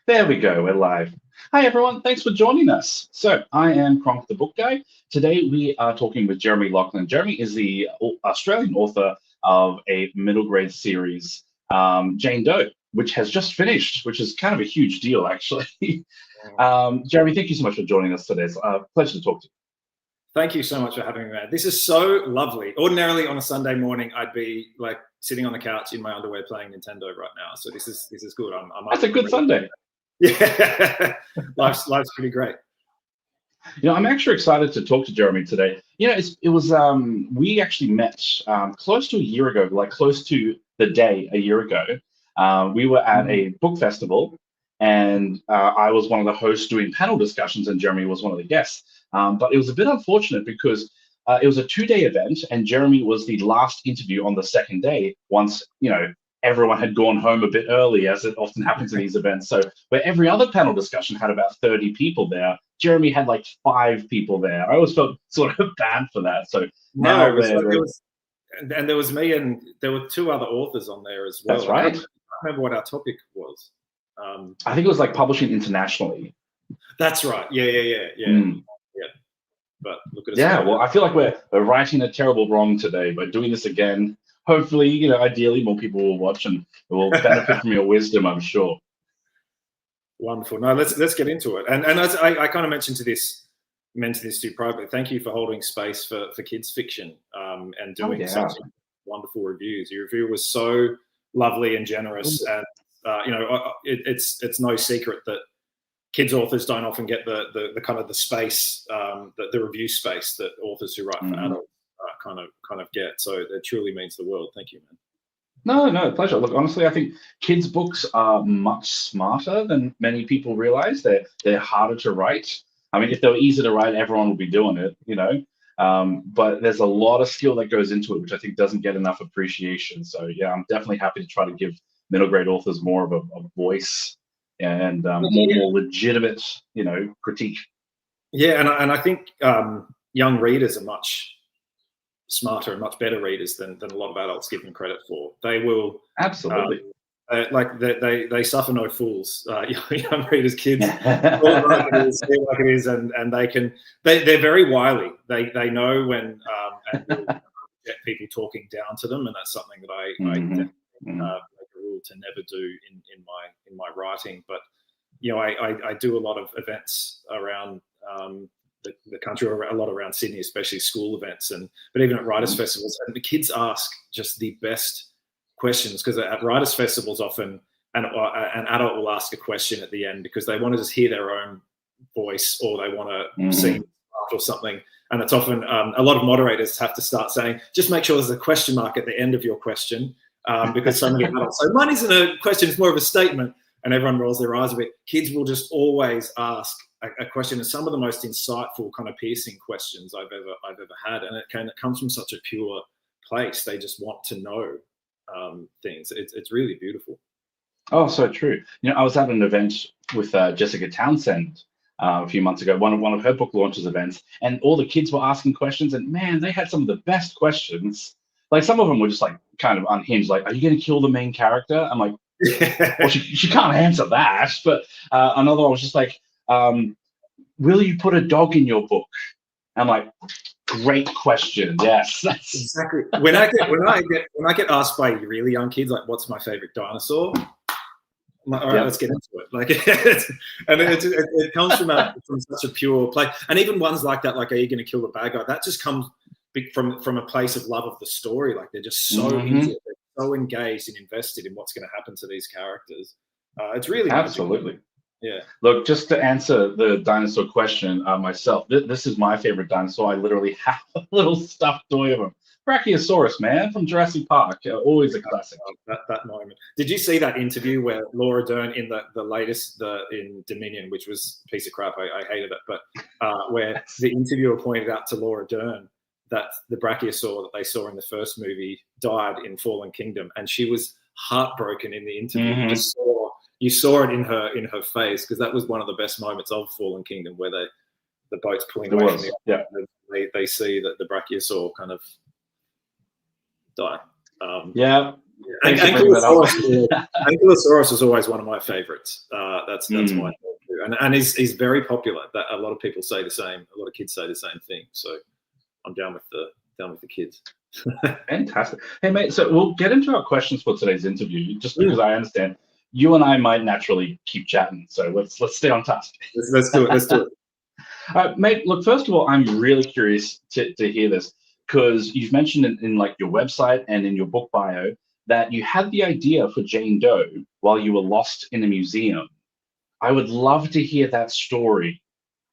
There we go, we're live. Hi everyone, thanks for joining us. So I am Cronk the Book Guy. Today we are talking with Jeremy Lachlan. Jeremy is the Australian author of a middle grade series, Jane Doe, which has just finished, which is kind of a huge deal actually. Jeremy, thank you so much for joining us today. It's a pleasure to talk to you. Thank you so much for having me, man. This is so lovely. Ordinarily on a Sunday morning, I'd be like sitting on the couch in my underwear playing Nintendo right now. So this is good. That's a good Sunday. Yeah, life's pretty great. I'm actually excited to talk to Jeremy today. We actually met close to a year ago, like close to the day a year ago. We were at a book festival, and I was one of the hosts doing panel discussions, and Jeremy was one of the guests. But it was a bit unfortunate because it was a 2-day event, and Jeremy was the last interview on the second day. Once everyone had gone home a bit early, as it often happens in these events. So where every other panel discussion had about 30 people there, Jeremy had like 5 people there. I always felt sort of bad for that. So now and there was me, and there were 2 other authors on there as well. That's right. I can't remember what our topic was. I think it was like publishing internationally. That's right. Yeah. But look at us. Yeah, well, I feel like we're righting a terrible wrong today by doing this again. Hopefully, ideally more people will watch and will benefit from your wisdom, I'm sure. Wonderful. No, let's get into it. And as I kind of mentioned to you privately, thank you for holding space for kids fiction and doing such wonderful reviews. Your review was so lovely and generous, and it's no secret that kids authors don't often get the kind of the space, the review space that authors who write for adults kind of get. So it truly means the world. Thank you, man. No, pleasure. Look, honestly, I think kids' books are much smarter than many people realize. They're harder to write. I mean, if they were easy to write, everyone would be doing it, But there's a lot of skill that goes into it, which I think doesn't get enough appreciation. So yeah, I'm definitely happy to try to give middle grade authors more of a voice and more legitimate, critique. Yeah, and I think young readers are much smarter and much better readers than a lot of adults give them credit for. They will absolutely they suffer no fools. Young readers, kids, like it is, and they're very wily. They know when and get people talking down to them, and that's something that I definitely make a rule to never do in my writing. But I do a lot of events around the country, or a lot around Sydney, especially school events, but even at writers' festivals, and the kids ask just the best questions, because at writers' festivals often an adult will ask a question at the end because they want to just hear their own voice, or they want to sing or something. And it's often a lot of moderators have to start saying, just make sure there's a question mark at the end of your question, because so many adults say, mine isn't a question, it's more of a statement. And everyone rolls their eyes a bit. Kids will just always ask a question, and some of the most insightful, kind of piercing questions I've ever had, and it comes from such a pure place. They just want to know things. It's really beautiful. Oh, so true. I was at an event with Jessica Townsend a few months ago, one of her book launches events, and all the kids were asking questions, and man, they had some of the best questions. Like some of them were just like kind of unhinged, like, "Are you going to kill the main character?" I'm like, well, she can't answer that. But another one was just like, will you put a dog in your book? I'm like, great question. Yes, that's exactly. When I get asked by really young kids, like, what's my favorite dinosaur? I'm like, all right, let's get into it. Like, and it comes from such a pure place. And even ones like that, like, are you going to kill the bad guy? That just comes from a place of love of the story. Like, they're just so into it. So engaged and invested in what's going to happen to these characters. It's really absolutely magical. Yeah. Look, just to answer the dinosaur question myself, this is my favorite dinosaur. I literally have a little stuffed toy of him. Brachiosaurus, man, from Jurassic Park. Always a classic. That moment. Did you see that interview where Laura Dern in the latest in Dominion, which was a piece of crap, I hated it, but where the interviewer pointed out to Laura Dern that the brachiosaur that they saw in the first movie died in Fallen Kingdom, and she was heartbroken in the interview. You saw it in her face, because that was one of the best moments of Fallen Kingdom, where the boat's pulling away from they see that the brachiosaur kind of die. Thanks for bringing that up. Ankylosaurus was always one of my favorites. That's my favorite. And is very popular. That a lot of people say the same. A lot of kids say the same thing. So I'm down with the kids. Fantastic. Hey, mate, so we'll get into our questions for today's interview, just because I understand you and I might naturally keep chatting. So let's stay on task. Let's do it. Mate, look, first of all, I'm really curious to hear this, because you've mentioned in like your website and in your book bio that you had the idea for Jane Doe while you were lost in a museum. I would love to hear that story,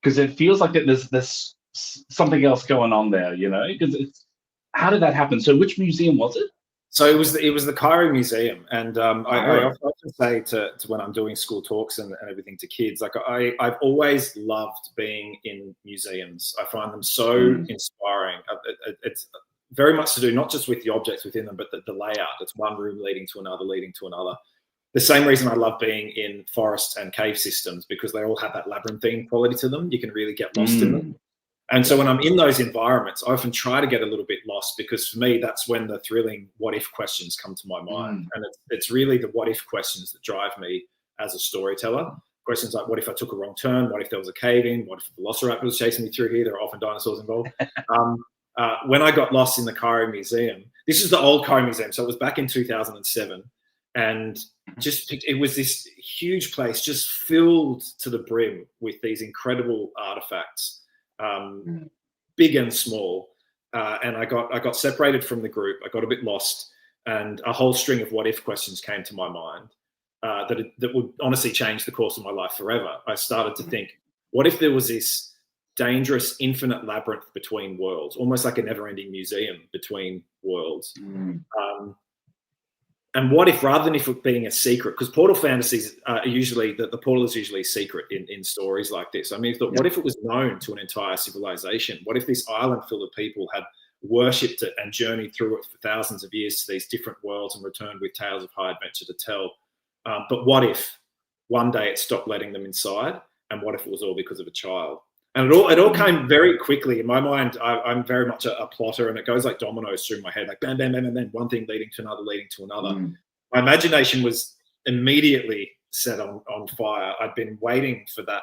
because it feels like there's something else going on there, because how did that happen? So which museum was it? So it was the Cairo Museum, and I often say to when I'm doing school talks and everything to kids, like I've always loved being in museums. I find them so inspiring. It's very much to do not just with the objects within them, but the layout. It's one room leading to another, leading to another. The same reason I love being in forests and cave systems, because they all have that labyrinthine quality to them. You can really get lost in them. And so when I'm in those environments, I often try to get a little bit lost, because for me, that's when the thrilling what if questions come to my mind. And it's really the what if questions that drive me as a storyteller. Questions like, what if I took a wrong turn? What if there was a cave in? What if a velociraptor was chasing me through here? There are often dinosaurs involved. When I got lost in the Cairo Museum, this is the old Cairo Museum. So it was back in 2007. And it was this huge place just filled to the brim with these incredible artifacts. Big and small, and I got separated from the group. I got a bit lost, and a whole string of what if questions came to my mind that would honestly change the course of my life forever. I started to think, what if there was this dangerous infinite labyrinth between worlds, almost like a never-ending museum between worlds? And what if, rather than it being a secret, because portal fantasies are usually, the portal is usually secret in stories like this. I mean, what if it was known to an entire civilization? What if this island full of people had worshipped it and journeyed through it for thousands of years to these different worlds and returned with tales of high adventure to tell? But what if one day it stopped letting them inside? And what if it was all because of a child? And it all came very quickly. In my mind, I'm very much a plotter, and it goes like dominoes through my head, like bam, bam, bam, bam, bam, one thing leading to another, leading to another. My imagination was immediately set on fire. I'd been waiting for that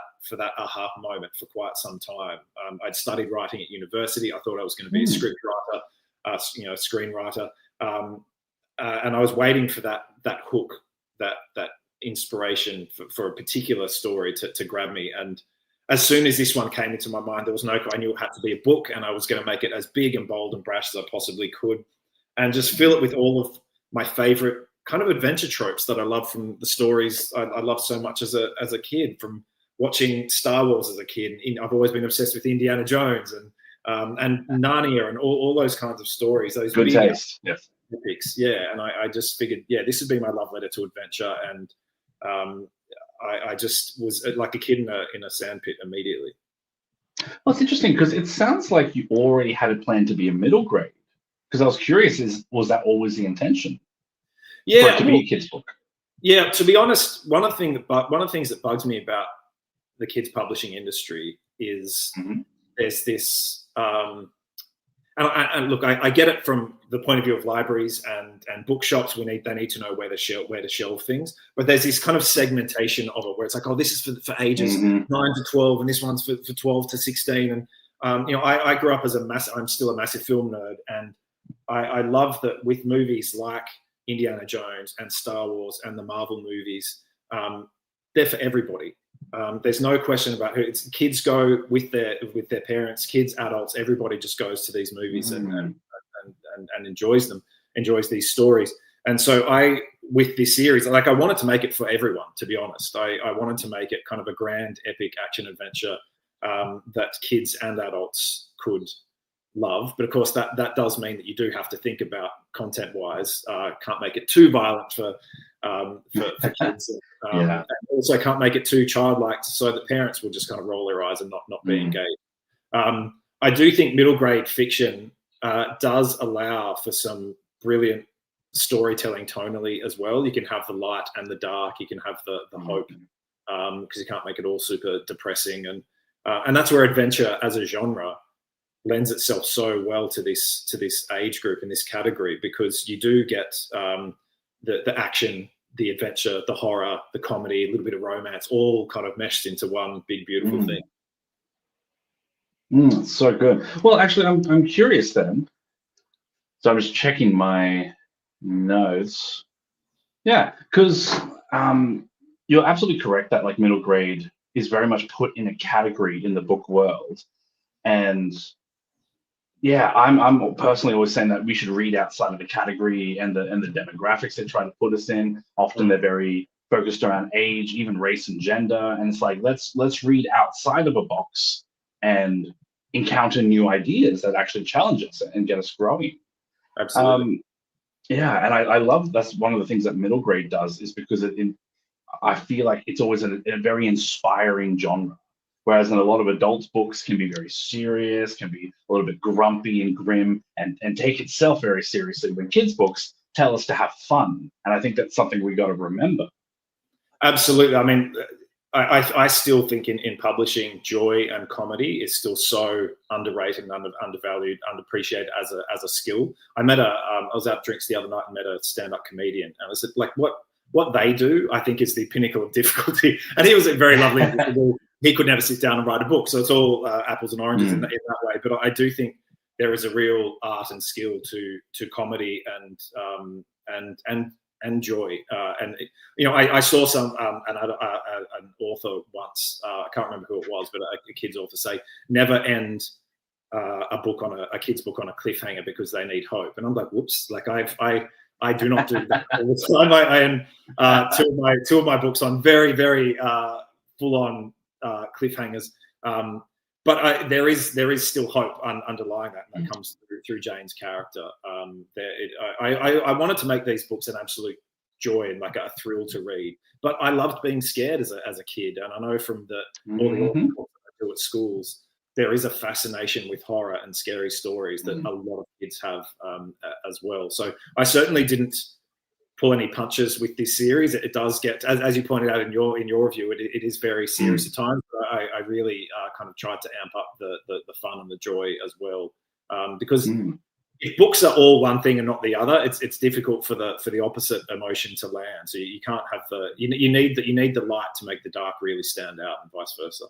aha moment for quite some time. I'd studied writing at university. I thought I was going to be a script writer, a screenwriter, and I was waiting for that hook, that inspiration for a particular story to grab me. And as soon as this one came into my mind, I knew it had to be a book, and I was going to make it as big and bold and brash as I possibly could, and just fill it with all of my favorite kind of adventure tropes that I love from the stories I loved so much as a kid, from watching Star Wars as a kid. I've always been obsessed with Indiana Jones and Narnia and all those kinds of stories. Those good taste, yes. Epics, yeah. And I just figured, this would be my love letter to adventure, and I just was like a kid in a sandpit immediately. Well, it's interesting, because it sounds like you already had it planned to be a middle grade. Because I was curious, was that always the intention? Yeah, for it to be a kid's book. Yeah, to be honest, one of the things that bugs me about the kids publishing industry is there's this. And look, I get it from the point of view of libraries and bookshops. They need to know where to shelve things. But there's this kind of segmentation of it where it's like, oh, this is for ages 9 to 12, and this one's for 12 to 16. And I grew up as I'm still a massive film nerd, and I love that with movies like Indiana Jones and Star Wars and the Marvel movies, they're for everybody. There's no question about who kids go with their parents, kids, adults, everybody just goes to these movies and enjoys them, enjoys these stories. And so with this series, like I wanted to make it for everyone, to be honest. I wanted to make it kind of a grand, epic action adventure that kids and adults could love. But of course, that does mean that you do have to think about content-wise. Can't make it too violent for kids. And also can't make it too childlike, so that parents will just kind of roll their eyes and not be engaged. I do think middle grade fiction does allow for some brilliant storytelling tonally as well. You can have the light and the dark. You can have the hope, because you can't make it all super depressing. And that's where adventure as a genre lends itself so well to this age group in this category, because you do get the action, the adventure, the horror, the comedy, a little bit of romance, all kind of meshed into one big beautiful thing. So good. Well, actually, I'm curious then. So I'm just checking my notes. Yeah, because you're absolutely correct that like middle grade is very much put in a category in the book world, and yeah, I'm personally always saying that we should read outside of the category and the demographics they try to put us in. Often they're very focused around age, even race and gender, and it's like let's read outside of a box and encounter new ideas that actually challenge us and get us growing. Absolutely. Yeah, and I love that's one of the things that middle grade does is because I feel like it's always a very inspiring genre. Whereas in a lot of adult books can be very serious, can be a little bit grumpy and grim, and take itself very seriously. When kids' books tell us to have fun, and I think that's something we got to remember. Absolutely. I mean, I still think in publishing, joy and comedy is still so underrated and undervalued, underappreciated as a skill. I was out drinks the other night and met a stand-up comedian, and I said, like, what they do, I think, is the pinnacle of difficulty. And he was a very lovely individual. He could never sit down and write a book, so it's all apples and oranges in that way. But I do think there is a real art and skill to comedy and joy. I saw an author once. I can't remember who it was, but a kid's author say, never end a kid's book on a cliffhanger because they need hope. And I'm like, whoops! Like I do not do that all the time. I am two of my books on very, very full on cliffhangers. But there is still hope underlying that, and that comes through Jane's character. I wanted to make these books an absolute joy and like a thrill to read. But I loved being scared as a kid, and I know from all the books that I do at schools, there is a fascination with horror and scary stories that a lot of kids have as well. So I certainly didn't pull any punches with this series. It does get, as you pointed out in your review, it is very serious at times. But I really kind of tried to amp up the fun and the joy as well, because if books are all one thing and not the other, it's difficult for the opposite emotion to land. So you can't have you need the light to make the dark really stand out, and vice versa.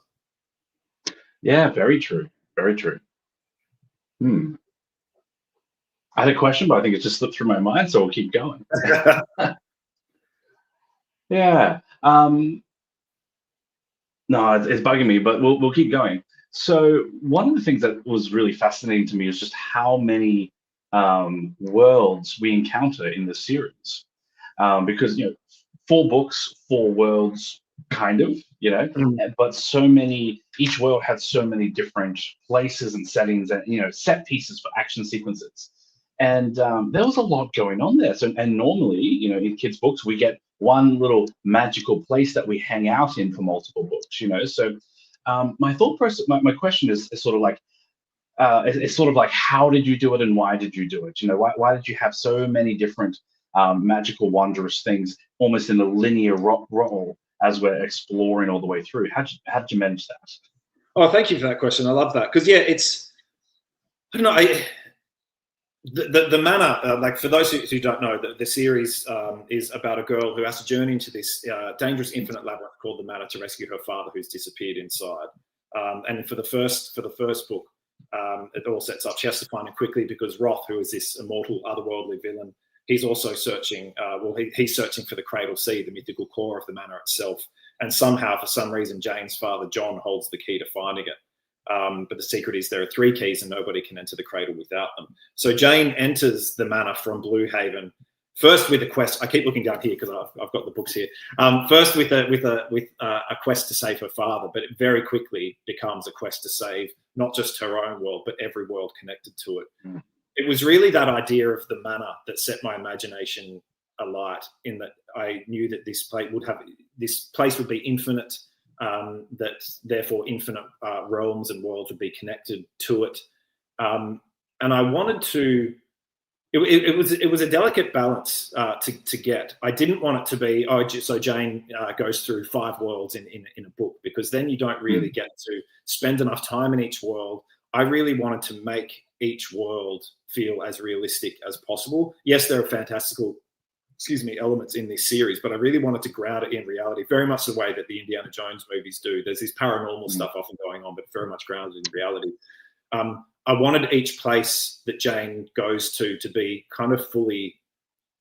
Yeah, very true. Very true. I had a question, but I think it just slipped through my mind, so we'll keep going. Yeah. No, it's bugging me, but we'll keep going. So one of the things that was really fascinating to me is just how many worlds we encounter in the series. Because 4 books, 4 worlds, kind of, but so many. Each world had so many different places and settings, and set pieces for action sequences. And there was a lot going on there. So, and normally, in kids' books, we get one little magical place that we hang out in for multiple books. So, my thought process, my question is sort of like, it's sort of like, how did you do it, and why did you do it? Why did you have so many different magical, wondrous things, almost in a linear role as we're exploring all the way through? How did you manage that? Oh, thank you for that question. I love that because I don't know. The manor, like for those who don't know, the series is about a girl who has to journey into this dangerous infinite labyrinth called the manor to rescue her father, who's disappeared inside. And for the first book, it all sets up. She has to find him quickly because Roth, who is this immortal, otherworldly villain, he's also searching. He's searching for the Cradle Sea, the mythical core of the manor itself. And somehow, for some reason, Jane's father, John, holds the key to finding it. But the secret is there are 3 keys and nobody can enter the cradle without them. So Jane enters the manor from Blue Haven first with a quest. I keep looking down here because I've got the books here. First with a quest to save her father, but it very quickly becomes a quest to save not just her own world, but every world connected to it. It was really that idea of the manor that set my imagination alight, in that I knew that this place would be infinite. That therefore infinite realms and worlds would be connected to it, and I wanted to. It was a delicate balance to get. I didn't want it to be so Jane goes through 5 worlds in a book, because then you don't really get to spend enough time in each world. I really wanted to make each world feel as realistic as possible. Yes, there are fantastical elements in this series, but I really wanted to ground it in reality, very much the way that the Indiana Jones movies do. There's this paranormal stuff often going on, but very much grounded in reality. I wanted each place that Jane goes to be kind of fully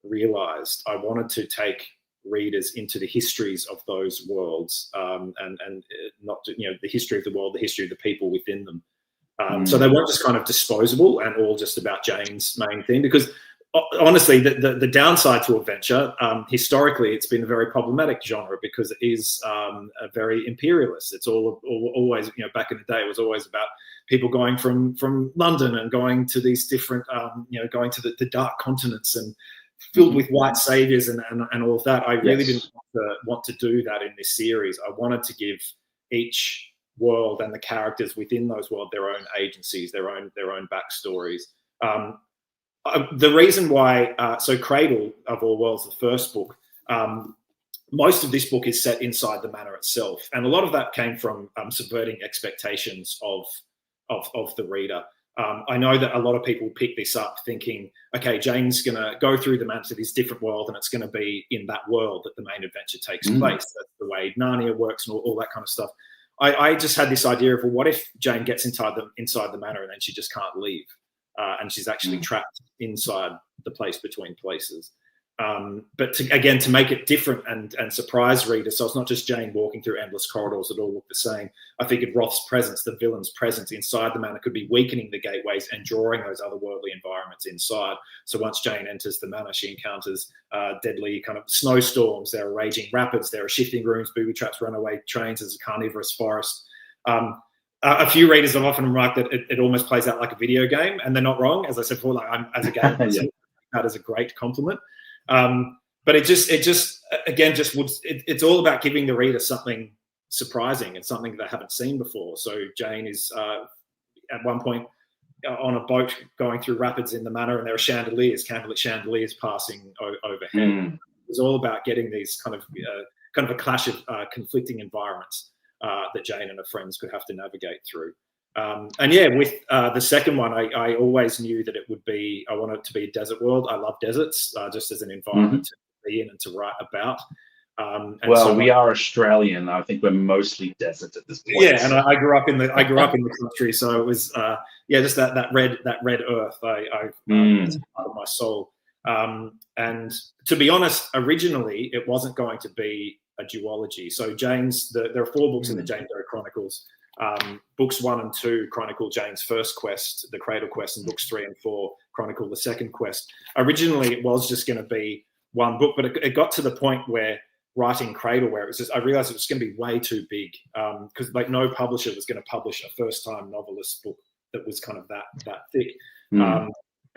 realized. I wanted to take readers into the histories of those worlds, and not to, the history of the world, the history of the people within them. So they weren't just kind of disposable and all just about Jane's main thing, because honestly, the downside to adventure, historically, it's been a very problematic genre because it is a very imperialist. It's always, back in the day, it was always about people going from London and going to these different, going to the dark continents and filled with white saviors and all of that. I really didn't want to do that in this series. I wanted to give each world and the characters within those worlds their own agencies, their own backstories. The reason why, so Cradle of All Worlds, the first book, most of this book is set inside the manor itself, and a lot of that came from subverting expectations of the reader. I know that a lot of people pick this up thinking, okay, Jane's going to go through the manor to this different world, and it's going to be in that world that the main adventure takes place. That's the way Narnia works and all that kind of stuff. I just had this idea of, well, what if Jane gets inside the manor and then she just can't leave, and she's actually trapped inside the place between places. But to make it different and surprise readers, so it's not just Jane walking through endless corridors that all look the same. I figured Roth's presence, the villain's presence inside the manor, could be weakening the gateways and drawing those otherworldly environments inside. So once Jane enters the manor, she encounters deadly kind of snowstorms. There are raging rapids. There are shifting rooms, booby traps, runaway trains. There's a carnivorous forest. A few readers have often remarked that it almost plays out like a video game, and they're not wrong. As I said before, like as a game, that is a great compliment. But it's all about giving the reader something surprising and something they haven't seen before. So Jane is at one point on a boat going through rapids in the manor, and there are candlelit chandeliers passing overhead. It's all about getting these kind of a clash of conflicting environments that Jane and her friends could have to navigate through. With the second one, I always knew that I wanted it to be a desert world. I love deserts, just as an environment to be in and to write about. We are Australian. I think we're mostly desert at this point. Yeah, and I grew up in the country, so it was just that red earth. It's part of my soul. And to be honest, originally it wasn't going to be a duology. So there are 4 books in the Jane Doe Chronicles. Books 1 and 2 chronicle Jane's first quest, the Cradle quest, and books 3 and 4 chronicle the second quest. Originally, it was just going to be one book, but it got to the point where writing Cradle, where it was I realized it was going to be way too big, because no publisher was going to publish a first-time novelist book that was kind of that thick. And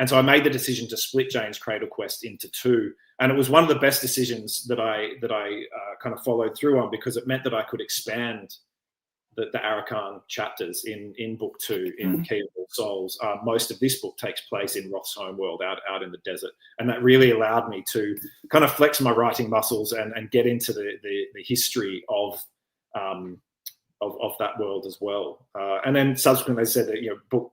so I made the decision to split Jane's Cradle quest into 2. And it was one of the best decisions that I kind of followed through on, because it meant that I could expand the Arakan chapters in book 2, in Key of All Souls. Most of this book takes place in Roth's home world, out in the desert. And that really allowed me to kind of flex my writing muscles and get into the history of that world as well. And then subsequently they said that, book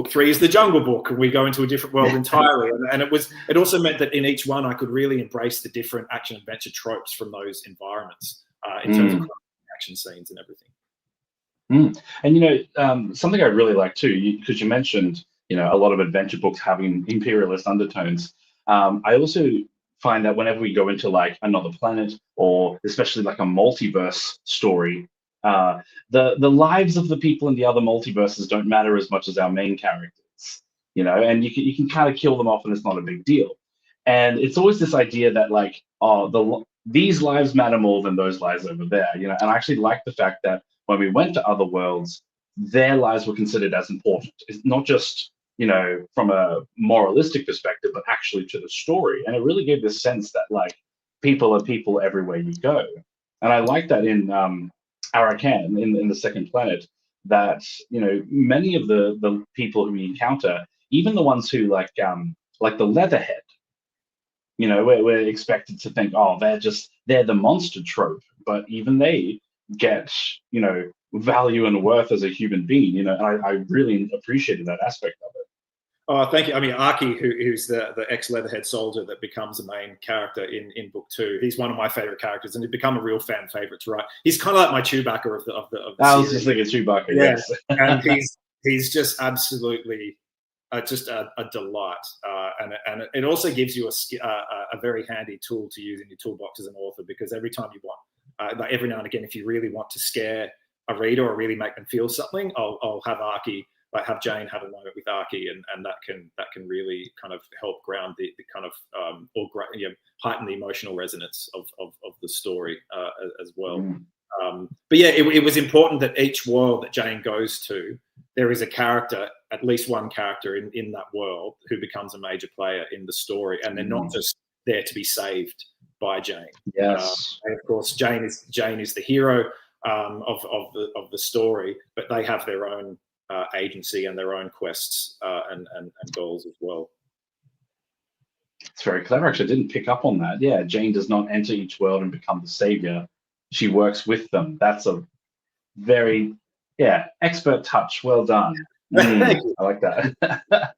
3 is the Jungle Book, and we go into a different world entirely. And it also meant that in each one I could really embrace the different action adventure tropes from those environments in terms of action scenes and everything. And something I really like too, because you mentioned a lot of adventure books having imperialist undertones. I also find that whenever we go into like another planet, or especially like a multiverse story, the lives of the people in the other multiverses don't matter as much as our main characters, and you can kind of kill them off and it's not a big deal. And it's always this idea that like, these lives matter more than those lives over there, and I actually like the fact that when we went to other worlds, their lives were considered as important. It's not just, from a moralistic perspective, but actually to the story. And it really gave this sense that like people are people everywhere you go. And I like that in Arakan, in the second planet, that, many of the people who we encounter, even the ones who like the Leatherhead, we're expected to think, they're the monster trope, but even they get value and worth as a human being, and I really appreciated that aspect of it. Oh, thank you. I mean, Archie, who's the ex-Leatherhead soldier that becomes a main character in book 2, he's one of my favorite characters, and he's become a real fan favorite to write. He's kind of like my Chewbacca of the I series. was just thinking Chewbacca, Yeah. yes. And he's just absolutely just a delight, and it also gives you a very handy tool to use in your toolbox as an author, because every time you want, like every now and again, if you really want to scare a reader or really make them feel something, I'll have Archie. Like have Jane have a moment with Archie, and that can really kind of help ground the kind of heighten the emotional resonance of the story as well. But yeah, it was important that each world that Jane goes to, there is a character, at least one character in that world, who becomes a major player in the story, and they're not just there to be saved by Jane. Yes, and of course, Jane is the hero of the story, but they have their own agency and their own quests and goals as well. It's very clever. Actually, I didn't pick up on that. Yeah, Jane does not enter each world and become the savior. She works with them. That's a very, expert touch. Well done. I like that.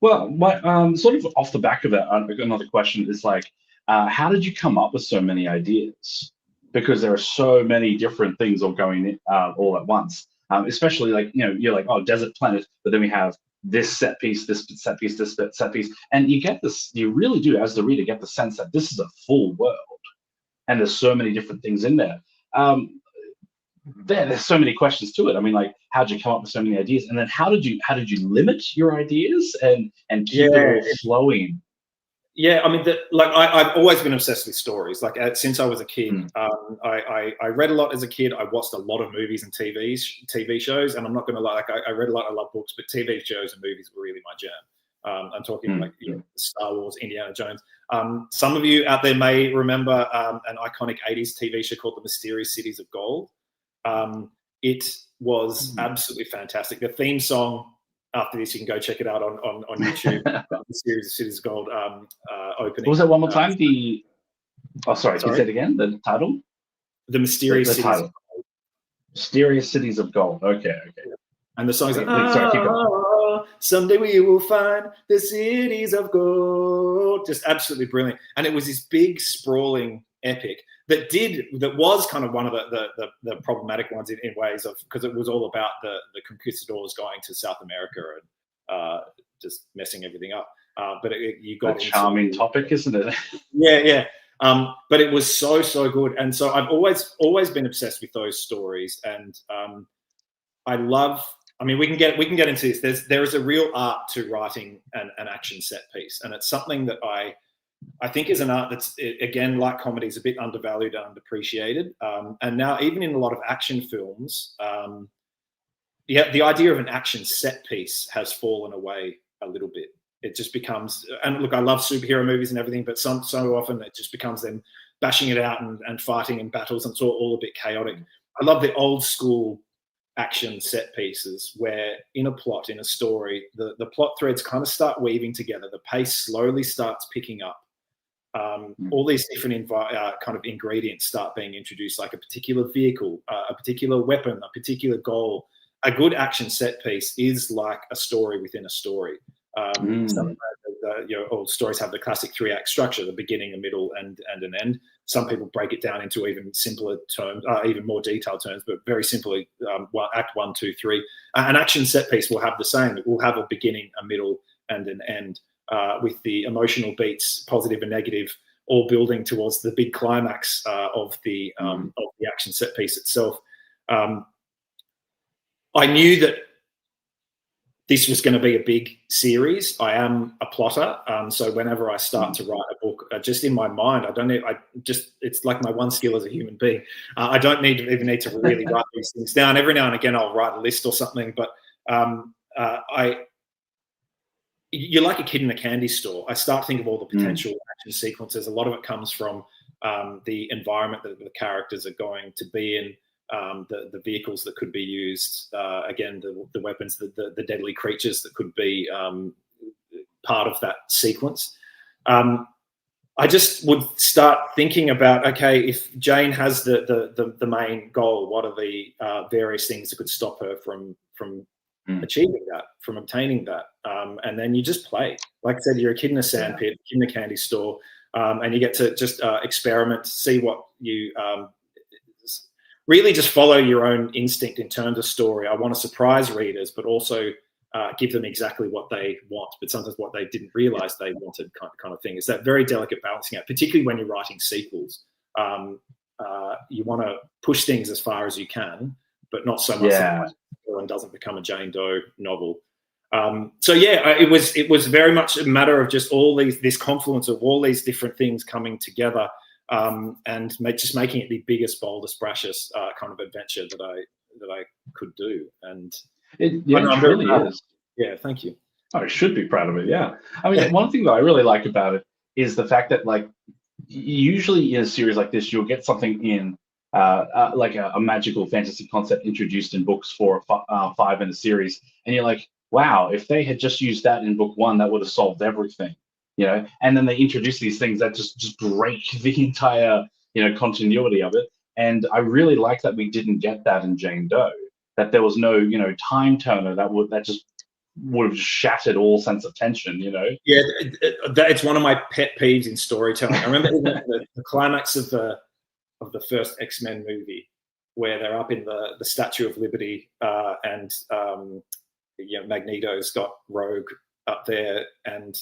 Well, sort of off the back of that, another question is like, how did you come up with so many ideas? Because there are so many different things all going all at once. Especially like, you're like, oh, desert planet, but then we have this set piece, this set piece, this set piece. And you really do, as the reader, get the sense that this is a full world. And there's so many different things in there. There's so many questions to it. I mean, like, how did you come up with so many ideas? And then how did you limit your ideas and keep it all flowing? Yeah, I mean, I've always been obsessed with stories. Like since I was a kid, I read a lot as a kid. I watched a lot of movies and TV shows, and I'm not going to lie. Like I read a lot. I love books, but TV shows and movies were really my jam. I'm talking like Star Wars, Indiana Jones. Some of you out there may remember an iconic '80s TV show called The Mysterious Cities of Gold. It was absolutely fantastic. The theme song. After this, you can go check it out on YouTube. The Mysterious Cities of Gold opening. What was that one more time? Can you say it again? The title? The Mysterious Cities. Title. Mysterious Cities of Gold. Okay. And the song's like, someday we will find the cities of gold. Just absolutely brilliant. And it was this big, sprawling epic that was kind of one of the problematic ones in ways of, because it was all about the conquistadors going to South America and just messing everything up. But you got a charming topic, isn't it? Yeah. But it was so good, and so I've always been obsessed with those stories, and I love. I mean, we can get into this. There is a real art to writing an action set piece, and it's something that I think is an art that's, again, like comedy, is a bit undervalued and underappreciated. And now, even in a lot of action films, the idea of an action set piece has fallen away a little bit. It just becomes, and look, I love superhero movies and everything, but so often it just becomes them bashing it out and fighting in battles, and it's all a bit chaotic. I love the old school action set pieces where in a plot, in a story, the plot threads kind of start weaving together. The pace slowly starts picking up. All these different kind of ingredients start being introduced, like a particular vehicle, a particular weapon, a particular goal. A good action set piece is like a story within a story. Some old stories have the classic 3-act structure: the beginning, a middle, and an end. Some people break it down into even simpler terms, even more detailed terms, but very simply, act 1, 2, 3. An action set piece will have the same. It will have a beginning, a middle, and an end, with the emotional beats, positive and negative, all building towards the big climax of the action set piece itself. I knew that this was going to be a big series. I am a plotter, so whenever I start to write a book, just in my mind, it's like my one skill as a human being. I don't even need to really write these things down. Every now and again, I'll write a list or something, but you're like a kid in a candy store. I start to think of all the potential action sequences. A lot of it comes from the environment that the characters are going to be in. The vehicles that could be used, again, the weapons, the deadly creatures that could be part of that sequence. I just would start thinking about, okay, if Jane has the main goal, what are the various things that could stop her from achieving that, from obtaining that. And then you just play. Like I said, you're a kid in a sandpit, in a candy store, and you get to just experiment, see what you really just follow your own instinct in terms of story. I want to surprise readers, but also give them exactly what they want, but sometimes what they didn't realize they wanted, kind of thing. It's that very delicate balancing act, particularly when you're writing sequels. You want to push things as far as you can, but not so much that one doesn't become a Jane Doe novel. So yeah, it was very much a matter of just this confluence of all these different things coming together, and just making it the biggest, boldest, brashest kind of adventure that I could do. And it really is. Yeah, thank you. I should be proud of it. Yeah, I mean, one thing that I really like about it is the fact that, like, usually in a series like this, you'll get something in like a magical fantasy concept introduced in books 4 or 5 in a series, and you're like, wow, if they had just used that in book 1, that would have solved everything, you know. And then they introduce these things that just break the entire, you know, continuity of it. And I really like that we didn't get that in Jane Doe. That there was no, you know, time turner that just would have shattered all sense of tension, you know. Yeah, it's one of my pet peeves in storytelling. I remember the climax of the first X-Men movie, where they're up in the Statue of Liberty, and you know, Magneto's got Rogue up there, and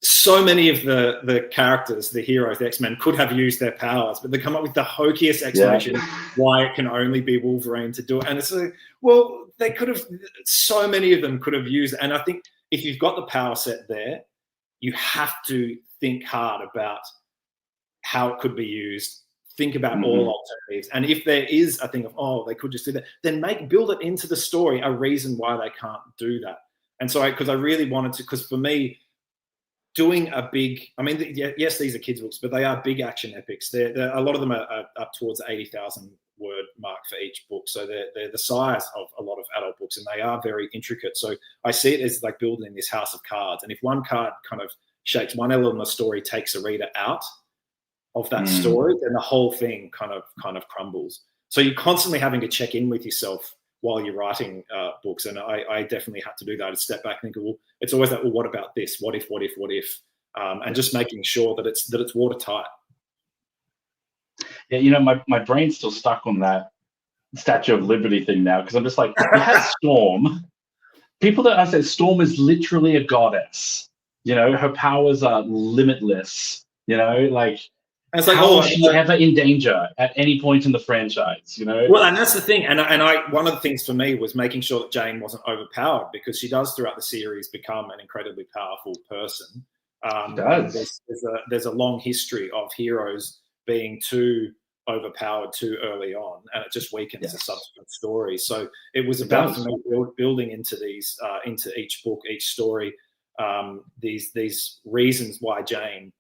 so many of the characters, the heroes, the X-Men, could have used their powers, but they come up with the hokiest explanation why it can only be Wolverine to do it. And it's like, well, they could have, so many of them could have used, and I think if you've got the power set there, you have to think hard about how it could be used, think about all alternatives. And if there is a thing of, oh, they could just do that, then build it into the story, a reason why they can't do that. And so, because I really wanted to, because for me, doing a big, I mean, yes, these are kids' books, but they are big action epics. They're a lot of them are up towards 80,000 word mark for each book. So they're the size of a lot of adult books, and they are very intricate. So I see it as like building this house of cards. And if one card kind of shapes one element of the story, takes a reader out of that story, then the whole thing kind of crumbles. So you're constantly having to check in with yourself while you're writing books. And I definitely had to do that, to step back and think, well, it's always that, well, what about this? What if? And just making sure that it's watertight. Yeah, you know, my brain's still stuck on that Statue of Liberty thing now, because I'm just like, it has Storm. People don't understand, Storm is literally a goddess. You know, her powers are limitless. You know, like, and it's like, how is she ever in danger at any point in the franchise? You know. Well, and that's the thing. And I one of the things for me was making sure that Jane wasn't overpowered, because she does throughout the series become an incredibly powerful person. She does. There's a long history of heroes being too overpowered too early on, and it just weakens the subsequent story. So it was about, for me, building into these, into each book, each story, these reasons why Jane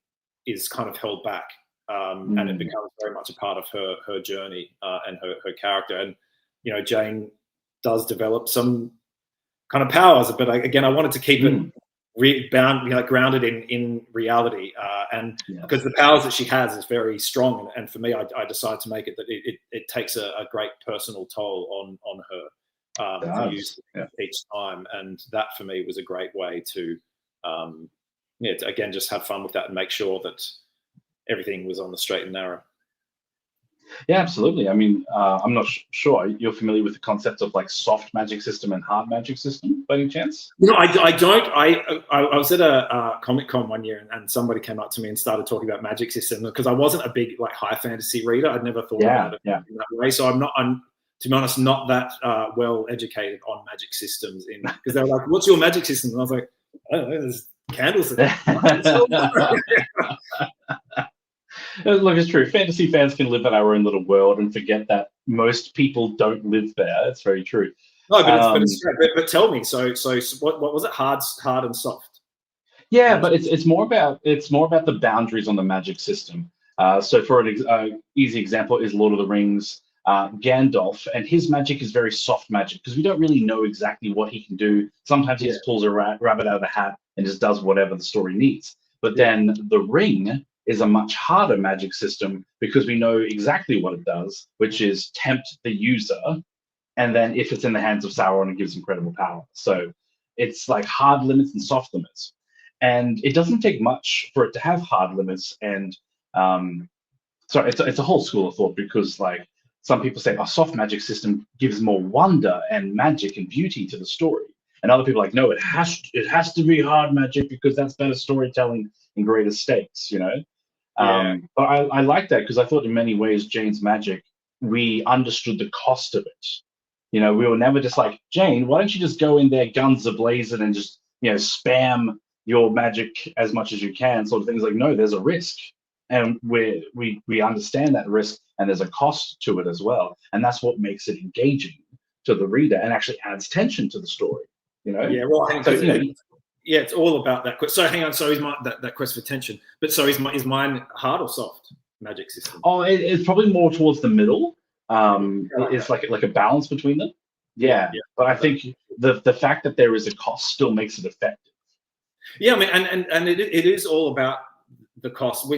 is kind of held back, and it becomes very much a part of her journey and her character. And you know, Jane does develop some kind of powers, but I wanted to keep it grounded in reality, and because the powers that she has is very strong, and for me, I decided to make it that it takes a great personal toll on her to use each time, and that for me was a great way to again just have fun with that and make sure that everything was on the straight and narrow. Yeah, absolutely. I mean, I'm not sure. You're familiar with the concept of like soft magic system and hard magic system, by any chance? No, I don't. I was at a Comic-Con one year, and somebody came up to me and started talking about magic system, because I wasn't a big like high fantasy reader. I'd never thought about it in that way. So I'm to be honest, not that well educated on magic systems. Because they were like, "What's your magic system?" And I was like, "I don't know. There's candles." Look, it's true. Fantasy fans can live in our own little world and forget that most people don't live there. It's very true. No, but tell me. So what was it? Hard and soft. Yeah, but it's more about the boundaries on the magic system. So for an easy example is Lord of the Rings. Gandalf, and his magic is very soft magic, because we don't really know exactly what he can do. Sometimes he just pulls a rabbit out of the hat and just does whatever the story needs. But then the ring is a much harder magic system, because we know exactly what it does, which is tempt the user and then if it's in the hands of Sauron, it gives incredible power. So it's like hard limits and soft limits, and it doesn't take much for it to have hard limits. And so it's a whole school of thought, because like some people say a soft magic system gives more wonder and magic and beauty to the story, and other people are like, no, it has to be hard magic because that's better storytelling and greater stakes, you know. But I like that, because I thought in many ways Jane's magic, we understood the cost of it. You know, we were never just like, Jane, why don't you just go in there guns a-blazing and just, you know, spam your magic as much as you can, sort of things. Like, no, there's a risk, and we understand that risk, and there's a cost to it as well, and that's what makes it engaging to the reader and actually adds tension to the story, you know. Yeah, well, so, you know, yeah, it's all about that. So hang on, so is that quest for tension, but so is mine hard or soft magic system? Oh, it's probably more towards the middle. It's like a balance between them. Yeah. But I think the fact that there is a cost still makes it effective. Yeah, I mean, and it is all about the cost.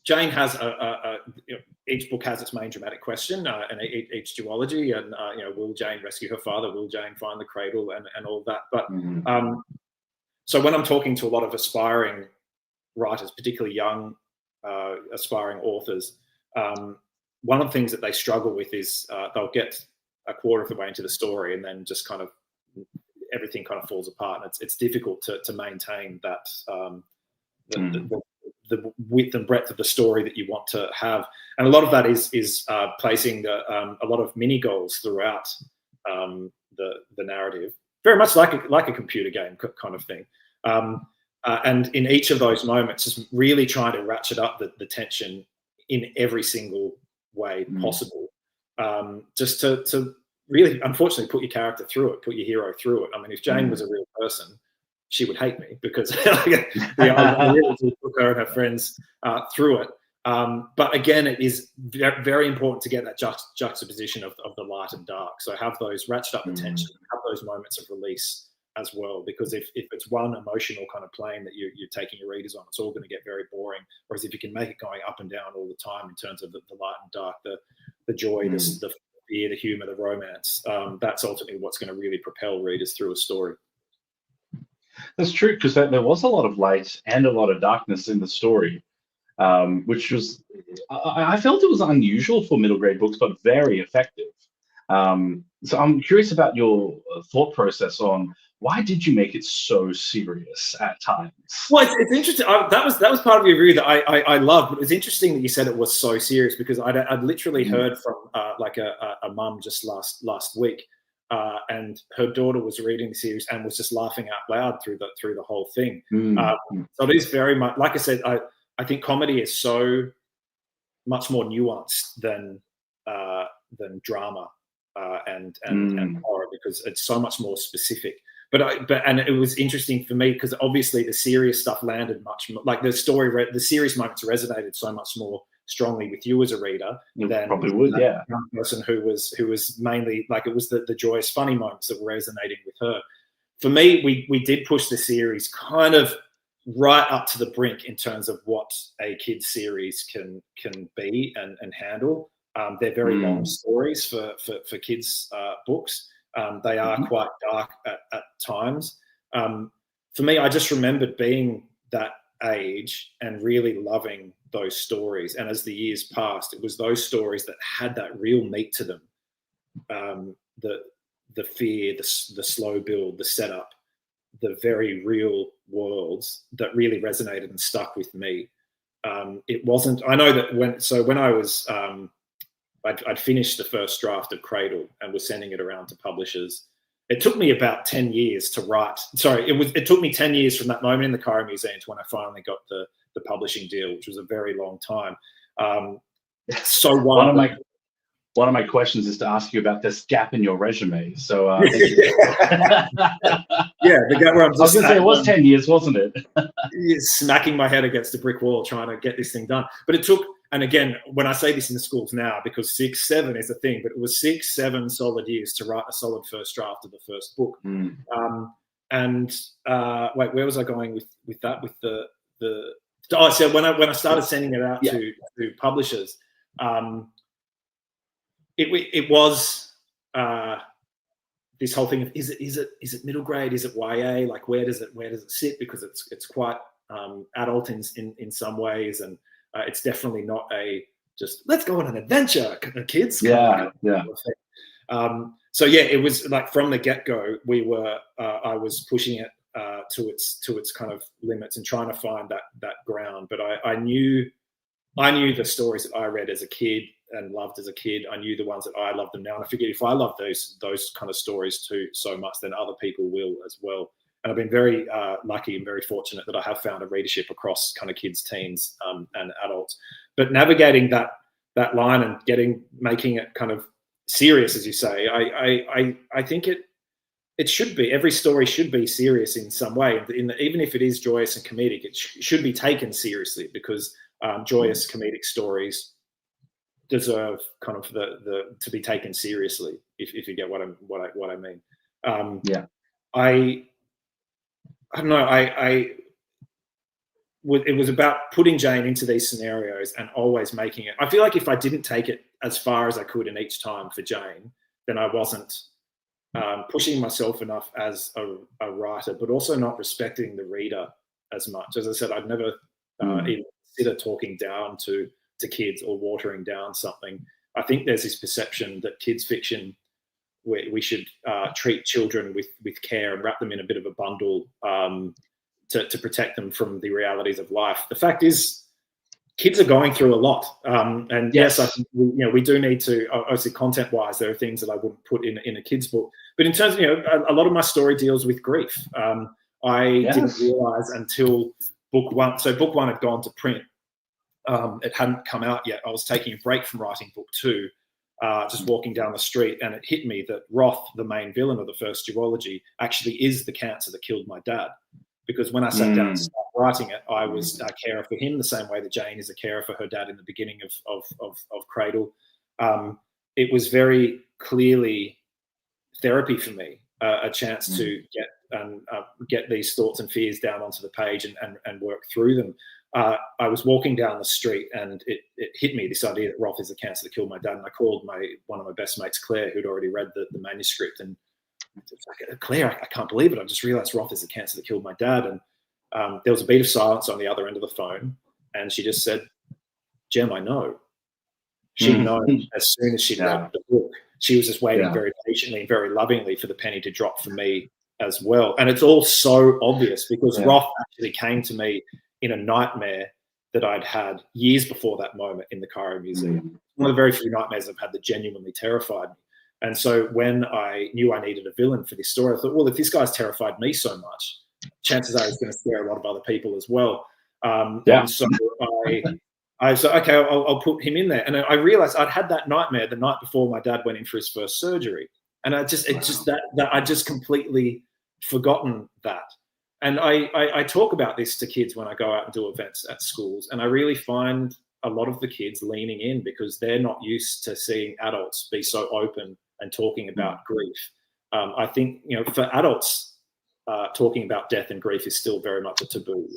Jane has each book has its main dramatic question, and each duology, and will Jane rescue her father? Will Jane find the cradle, and all that? But so when I'm talking to a lot of aspiring writers, particularly young aspiring authors, one of the things that they struggle with is they'll get a quarter of the way into the story, and then just kind of everything kind of falls apart, and it's difficult to maintain that the width and breadth of the story that you want to have. And a lot of that is placing a lot of mini goals throughout the narrative, very much like a computer game kind of thing. And in each of those moments, just really trying to ratchet up the tension in every single way possible, just to really, unfortunately, put your character through it, put your hero through it. I mean, if Jane was a real person, she would hate me, because I really put her and her friends through it. But again, it is very important to get that juxtaposition of the light and dark. So have those ratchet up the tension, have those moments of release as well, because if it's one emotional kind of plane that you're taking your readers on, it's all going to get very boring. Whereas if you can make it going up and down all the time in terms of the light and dark, the joy, the fear, the humor, the romance, that's ultimately what's going to really propel readers through a story. That's true, because there was a lot of light and a lot of darkness in the story, which was, I felt it was unusual for middle grade books, but very effective. So I'm curious about your thought process on why did you make it so serious at times? Well, it's interesting. That was part of your review that I loved. But it's interesting that you said it was so serious, because I'd literally heard from a mum just last week, and her daughter was reading the series and was just laughing out loud through the whole thing. So it is very much, like I said, I think comedy is so much more nuanced than drama and horror, because it's so much more specific. But it was interesting for me, because obviously the serious stuff landed much more, like the serious moments resonated so much more strongly with you as a reader than probably would, yeah. Young person who was mainly, like, it was the joyous, funny moments that were resonating with her. For me, we did push the series kind of right up to the brink in terms of what a kids series can be and handle. They're very long stories for kids books. They are quite dark at times. For me, I just remembered being that age and really loving those stories. And as the years passed, it was those stories that had that real meat to them. The fear, the slow build, the setup, the very real worlds that really resonated and stuck with me. It wasn't, I know that when I was, I'd finished the first draft of Cradle and was sending it around to publishers. It took me about 10 years to write. Sorry, it took me 10 years from that moment in the Cairo Museum to when I finally got the publishing deal, which was a very long time. So one of my questions is to ask you about this gap in your resume. So yeah, the gap where I'm just, I was going to say it was 10 years, wasn't it? Smacking my head against the brick wall trying to get this thing done. But it took, and again, when I say this in the schools now, because 6, 7 is a thing, but it was 6, 7 solid years to write a solid first draft of the first book. Wait, where was I going with that? With so when I started sending it out to publishers, it was this whole thing of is it middle grade? Is it YA? Like where does it sit? Because it's quite adult in some ways, and it's definitely not a just let's go on an adventure, kids. Yeah. So yeah, it was like from the get-go, I was pushing it to its kind of limits and trying to find that ground. But I knew the stories that I read as a kid and loved as a kid. I knew the ones that I loved them now, and I figured if I love those kind of stories too so much, then other people will as well. And I've been very lucky and very fortunate that I have found a readership across kind of kids, teens, and adults. But navigating that line and making it kind of serious, as you say, I think it should be. Every story should be serious in some way. Even if it is joyous and comedic, it should be taken seriously, because joyous comedic stories deserve kind of the to be taken seriously. If you get what I mean. I don't know. It was about putting Jane into these scenarios and always making it. I feel like if I didn't take it as far as I could in each time for Jane, then I wasn't pushing myself enough as a writer, but also not respecting the reader as much. As I said, I'd never even consider talking down to kids or watering down something. I think there's this perception that kids fiction, we should treat children with care and wrap them in a bit of a bundle to protect them from the realities of life. The fact is, kids are going through a lot, and yes, I think we do need to. Obviously, content-wise, there are things that I wouldn't put in a kid's book. But in terms of a lot of my story deals with grief. I didn't realize until book one. So book one had gone to print. It hadn't come out yet. I was taking a break from writing book two. Just walking down the street, and it hit me that Roth, the main villain of the first duology, actually is the cancer that killed my dad. Because when I sat down and started writing it, I was a carer for him the same way that Jane is a carer for her dad in the beginning of Cradle. It was very clearly therapy for me, a chance to get these thoughts and fears down onto the page and work through them. I was walking down the street, and it hit me, this idea that Roth is the cancer that killed my dad. And I called one of my best mates, Claire, who'd already read the manuscript. And it's like, Claire, I can't believe it. I just realized Roth is the cancer that killed my dad. And there was a beat of silence on the other end of the phone. And she just said, Jem, I know. She'd known as soon as she'd read the book. She was just waiting very patiently and very lovingly for the penny to drop for me as well. And it's all so obvious, because Roth actually came to me in a nightmare that I'd had years before that moment in the Cairo Museum. One of the very few nightmares I've had that genuinely terrified me. And so when I knew I needed a villain for this story, I thought, well, if this guy's terrified me so much, chances are he's going to scare a lot of other people as well. And so I said, okay, I'll put him in there. And I realized I'd had that nightmare the night before my dad went in for his first surgery. And I just completely forgotten that. And I talk about this to kids when I go out and do events at schools, and I really find a lot of the kids leaning in because they're not used to seeing adults be so open and talking about grief. I think, for adults, talking about death and grief is still very much a taboo.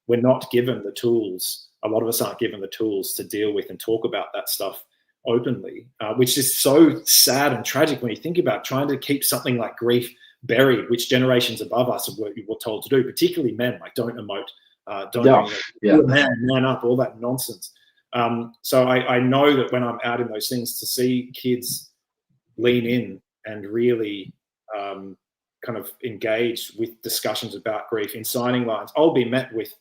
We're not given the tools. A lot of us aren't given the tools to deal with and talk about that stuff openly, which is so sad and tragic when you think about trying to keep something like grief buried, which generations above us were told to do, particularly men, like don't emote, man up, all that nonsense. So I know that when I'm out in those things, to see kids lean in and really kind of engage with discussions about grief in signing lines, I'll be met with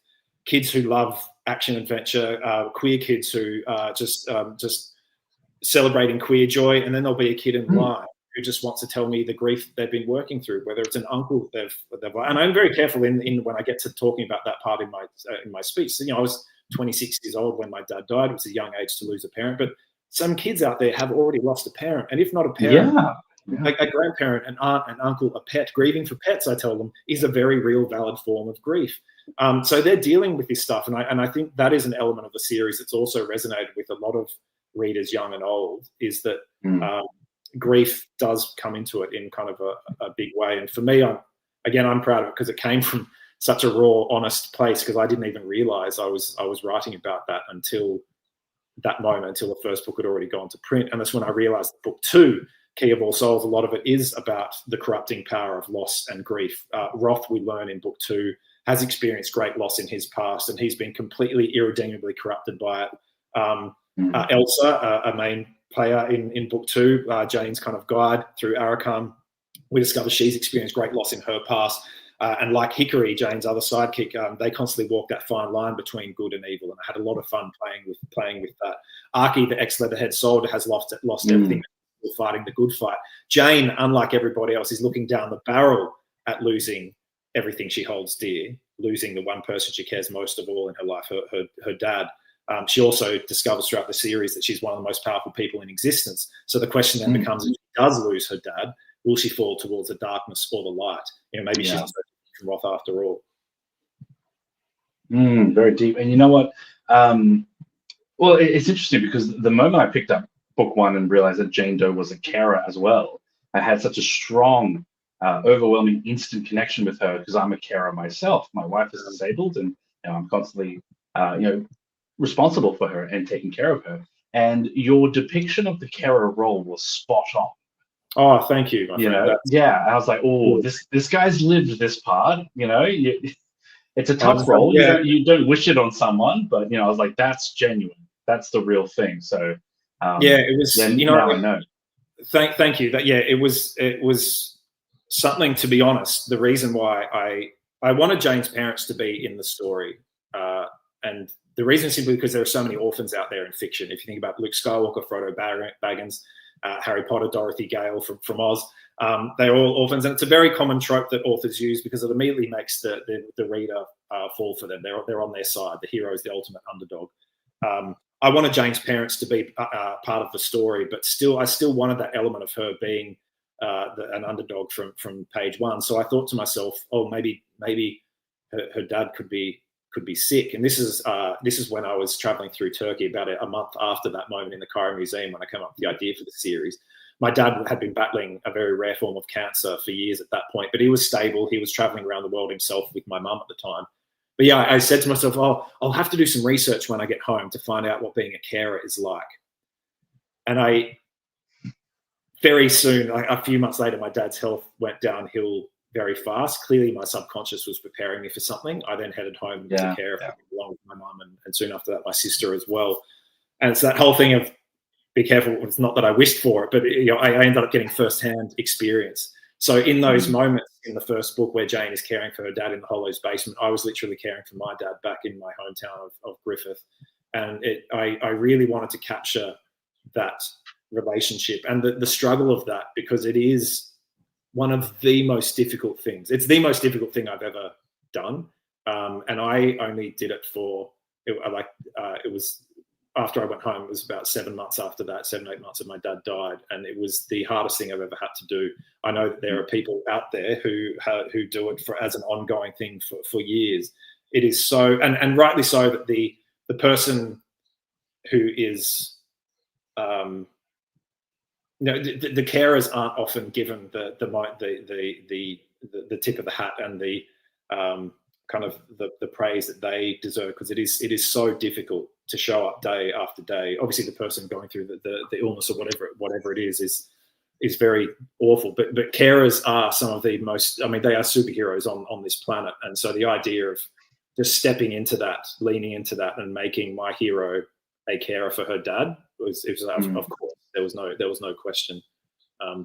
kids who love action adventure, queer kids who just celebrating queer joy, and then there'll be a kid in line who just wants to tell me the grief they've been working through, whether it's an uncle they've and I'm very careful in when I get to talking about that part in my speech. So, I was 26 years old when my dad died. It was a young age to lose a parent, but some kids out there have already lost a parent, and if not a parent, a grandparent, an aunt, an uncle, a pet. Grieving for pets, I tell them, is a very real, valid form of grief. So they're dealing with this stuff, and I think that is an element of the series that's also resonated with a lot of readers, young and old, is that grief does come into it in kind of a big way. And for me, I'm proud of it because it came from such a raw, honest place, because I didn't even realize I was writing about that until that moment until the first book had already gone to print. And that's when I realized that book 2, Key of All Souls, a lot of it is about the corrupting power of loss and grief. Roth, we learn in book 2, has experienced great loss in his past, and he's been completely irredeemably corrupted by it. Elsa, a main player in book 2, Jane's kind of guide through Arakam, we discover she's experienced great loss in her past. And like Hickory, Jane's other sidekick, they constantly walk that fine line between good and evil. And I had a lot of fun playing with that. Archie, the ex-Leatherhead soldier, has lost everything, fighting the good fight. Jane, unlike everybody else, is looking down the barrel at losing everything she holds dear, losing the one person she cares most of all in her life, her dad. She also discovers throughout the series that she's one of the most powerful people in existence. So the question then becomes, if she does lose her dad, will she fall towards the darkness or the light? Maybe she's not from Roth after all. Very deep. And you know what? Well, it's interesting because the moment I picked up book 1 and realized that Jane Doe was a carer as well, I had such a strong, overwhelming, instant connection with her because I'm a carer myself. My wife is disabled, and I'm constantly, responsible for her and taking care of her. And your depiction of the carer role was spot on. Oh, thank you. I was like, oh, this guy's lived this part. It's a tough role. Yeah. You don't wish it on someone, but I was like, that's genuine. That's the real thing. So it was. Now I know. Thank you. It was something, to be honest. The reason why I wanted Jane's parents to be in the story, and the reason simply because there are so many orphans out there in fiction. If you think about Luke Skywalker, Frodo Baggins, Harry Potter, Dorothy Gale from Oz, they're all orphans, and it's a very common trope that authors use because it immediately makes the reader fall for them. They're on their side. The hero is the ultimate underdog. I wanted Jane's parents to be part of the story, but I still wanted that element of her being an underdog from page 1. So I thought to myself, oh, maybe her dad could be sick. And this is when I was traveling through Turkey about a month after that moment in the Cairo Museum when I came up with the idea for the series. My dad had been battling a very rare form of cancer for years at that point, but he was stable. He was traveling around the world himself with my mum at the time. But yeah, I said to myself, oh, I'll have to do some research when I get home to find out what being a carer is like. And very soon, a few months later, my dad's health went downhill very fast. Clearly, my subconscious was preparing me for something. I then headed home to care along with my mum, and soon after that, my sister as well. And it's that whole thing of be careful. It's not that I wished for it, but I ended up getting firsthand experience. So in those moments in the first book where Jane is caring for her dad in the Hollows basement, I was literally caring for my dad back in my hometown of Griffith. And I really wanted to capture that relationship and the struggle of that, because it is one of the most difficult things. It's the most difficult thing I've ever done. And I only did it it was after I went home. It was about 7 months after that, 7-8 months that my dad died. And it was the hardest thing I've ever had to do. I know that there are people out there who do it as an ongoing thing for years. It is so, and rightly so, that the person who is, the carers aren't often given the tip of the hat and the kind of the praise that they deserve, because it is so difficult to show up day after day. Obviously, the person going through the illness or whatever it is very awful. But carers are some of the most. I mean, they are superheroes on this planet, and so the idea of just stepping into that, leaning into that, and making my hero a carer for her dad was of course there was no question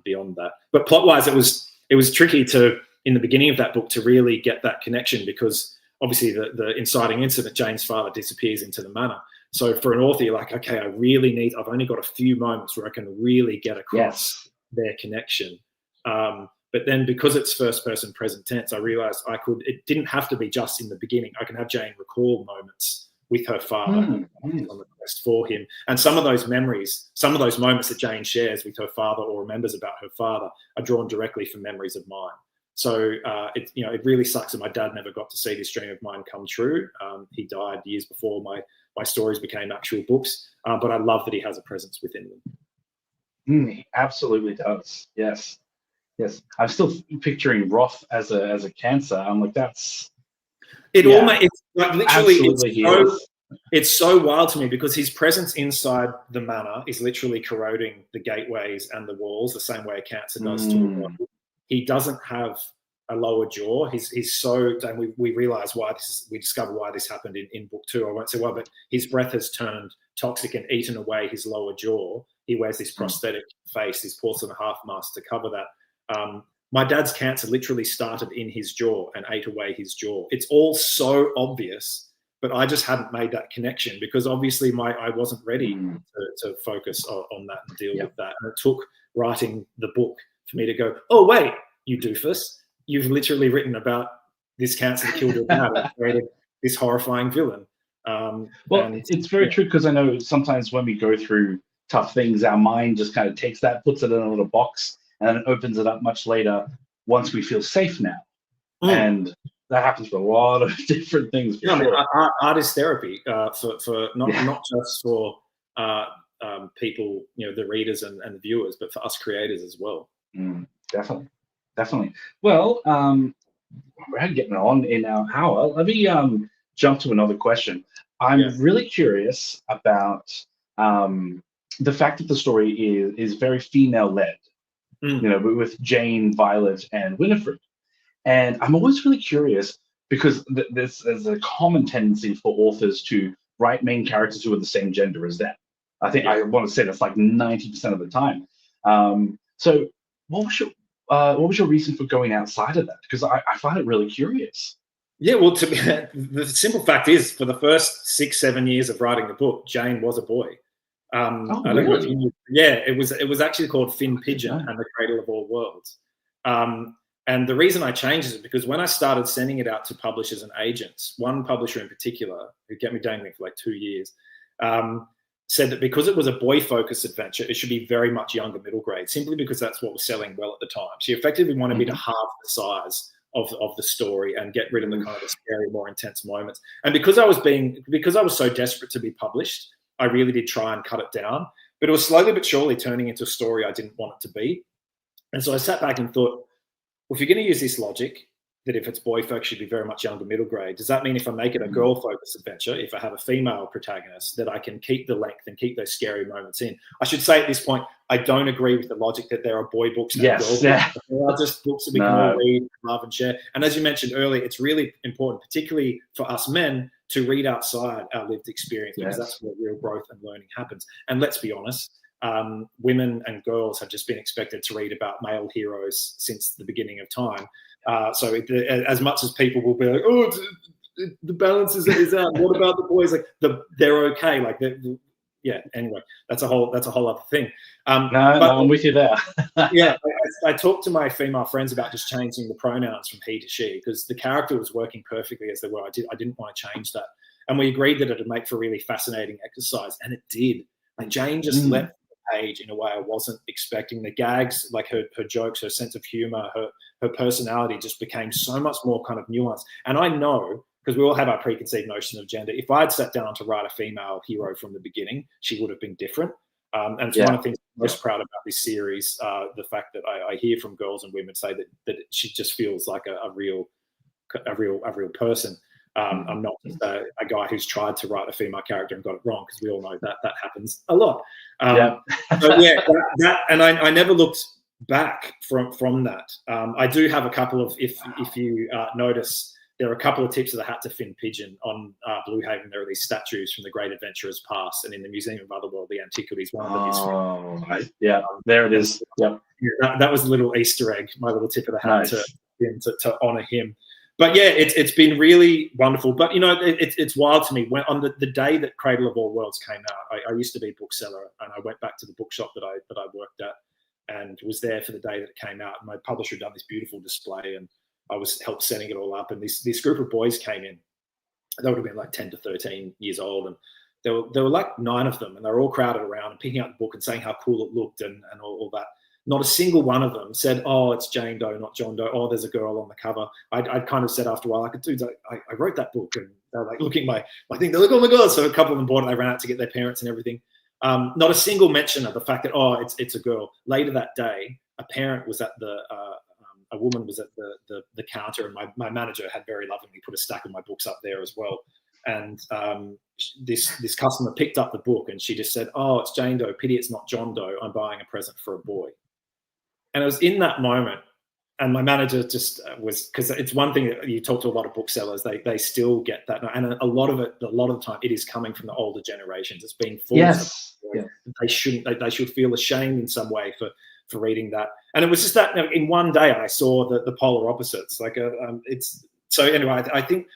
beyond that. But plot wise, it was tricky to, in the beginning of that book, to really get that connection, because obviously the inciting incident, Jane's father disappears into the manor. So for an author, you're like, okay, I've only got a few moments where I can really get across their connection. But then because it's first person present tense, I realized it didn't have to be just in the beginning. I can have Jane recall moments with her father on the quest for him. And some of those memories, some of those moments that Jane shares with her father or remembers about her father are drawn directly from memories of mine. So it really sucks that my dad never got to see this dream of mine come true. He died years before my stories became actual books, but I love that he has a presence within them. He absolutely does. Yes. I'm still picturing Roth as a cancer. I'm like, that's it's like literally it's so wild to me because his presence inside the manor is literally corroding the gateways and the walls the same way a cancer does to a body. He doesn't have a lower jaw. He's so, and we realize why this is, we discover why this happened in book 2. I won't say why, but his breath has turned toxic and eaten away his lower jaw. He wears this prosthetic face, this porcelain half mask to cover that. My dad's cancer literally started in his jaw and ate away his jaw. It's all so obvious, but I just hadn't made that connection because obviously I wasn't ready to focus on that and deal with that. And it took writing the book for me to go, oh, wait, you doofus, you've literally written about this cancer that killed your dad and created this horrifying villain. It's very true because I know sometimes when we go through tough things, our mind just kind of takes that, puts it in a little box, and then opens it up much later once we feel safe now. And that happens for a lot of different things. Art is therapy for not just for people, the readers and the viewers, but for us creators as well. Definitely. Well, we're getting on in our hour. Let me jump to another question. I'm really curious about the fact that the story is very female-led. With Jane, Violet, and Winifred. And I'm always really curious because there's a common tendency for authors to write main characters who are the same gender as them. I think I want to say that's like 90% of the time. So what was your reason for going outside of that? Because I find it really curious. Yeah, well, the simple fact is, for the first 6-7 years of writing the book, Jane was a boy. Really? It was actually called Finn Pigeon and the Cradle of All Worlds. And the reason I changed it is because when I started sending it out to publishers and agents, one publisher in particular, who kept me dangling for like 2 years, said that because it was a boy-focused adventure, it should be very much younger middle grade, simply because that's what was selling well at the time. She effectively wanted me to halve the size of the story and get rid of the kind of the scary, more intense moments. And because I was so desperate to be published, I really did try and cut it down, but it was slowly but surely turning into a story I didn't want it to be. And so I sat back and thought, well, if you're going to use this logic, that if it's boy folk should be very much younger middle grade, does that mean if I make it a girl focused adventure, if I have a female protagonist, that I can keep the length and keep those scary moments in? I should say at this point, I don't agree with the logic that there are boy books and girl books. There are just books that we can all read, love and share. And as you mentioned earlier, it's really important, particularly for us men, to read outside our lived experience, because that's where real growth and learning happens. And let's be honest, women and girls have just been expected to read about male heroes since the beginning of time. So as much as people will be like, oh, the balance is out. What about the boys? Like they're okay. Like anyway, that's a whole other thing. But I'm with you there. I talked to my female friends about just changing the pronouns from he to she, because the character was working perfectly as they were. I didn't want to change that. And we agreed that it would make for a really fascinating exercise. And it did. Like Jane just leapt the page in a way I wasn't expecting. The gags, like her jokes, her sense of humor, her personality just became so much more kind of nuanced. And I know, because we all have our preconceived notion of gender, if I'd sat down to write a female hero from the beginning, she would have been different. And it's one of the things I'm most proud about this series, the fact that I hear from girls and women say that she just feels like a real person. I'm not just a guy who's tried to write a female character and got it wrong, because we all know that happens a lot. And I never looked back from that. I do have a couple of, if you notice, there are a couple of tips of the hat to Finn Pigeon. On Blue Haven, there are these statues from the Great Adventurers Past, and in the Museum of Otherworld, the Antiquities, one of them is. There it is. Yep. That was a little Easter egg, my little tip of the hat to honour him. But yeah, it's been really wonderful. But it's wild to me. When on the day that Cradle of All Worlds came out, I used to be a bookseller, and I went back to the bookshop that I worked at, and was there for the day that it came out. And my publisher had done this beautiful display, and I was helped setting it all up. And this group of boys came in. They would have been like 10 to 13 years old, and there were like 9 of them, and they were all crowded around and picking up the book and saying how cool it looked and all that. Not a single one of them said, oh, it's Jane Doe, not John Doe. Oh, there's a girl on the cover. I'd kind of said after a while, dudes, I wrote that book. And they're like looking at my thing. They're like, oh my God. So a couple of them bought it. They ran out to get their parents and everything. Not a single mention of the fact that, oh, it's a girl. Later that day, a parent was at a woman was at the counter, and my manager had very lovingly put a stack of my books up there as well. and this customer picked up the book, and she just said, "Oh, it's Jane Doe. Pity it's not John Doe. I'm buying a present for a boy." And it was in that moment, and my manager just was, because it's one thing that you talk to a lot of booksellers, they still get that, and a lot of the time it is coming from the older generations. It's being forced. Yes. Yeah. They should feel ashamed in some way for reading that. And it was just that, in one day I saw the polar opposites. Like it's so anyway. I think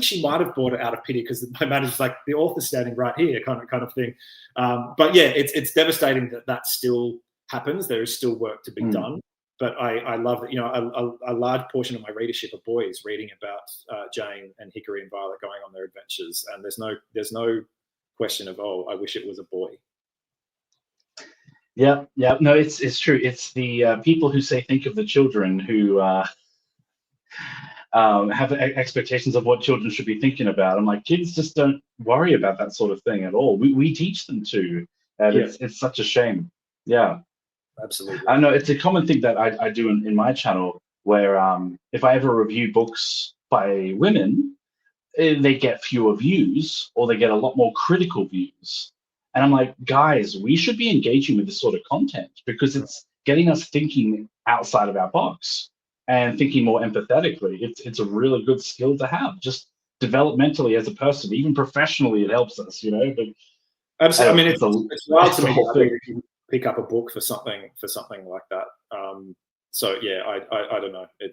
she might have bought it out of pity, because my manager's like, the author's standing right here, kind of thing. But yeah, it's devastating that still happens. There is still work to be done. But I love that, a large portion of my readership are boys reading about Jane and Hickory and Violet going on their adventures, and there's no question of, oh, I wish it was a boy. Yeah. No, it's true. It's the people who say think of the children who have expectations of what children should be thinking about. I'm like, kids just don't worry about that sort of thing at all. We teach them to, and it's such a shame. Yeah. Absolutely. I know it's a common thing that I do in my channel, where if I ever review books by women, they get fewer views, or they get a lot more critical views. And I'm like, guys, we should be engaging with this sort of content, because it's getting us thinking outside of our box and thinking more empathetically. It's a really good skill to have, just developmentally as a person, even professionally, it helps us, But absolutely. I mean, it's wild to me if you pick up a book for something like that. So yeah, I don't know. I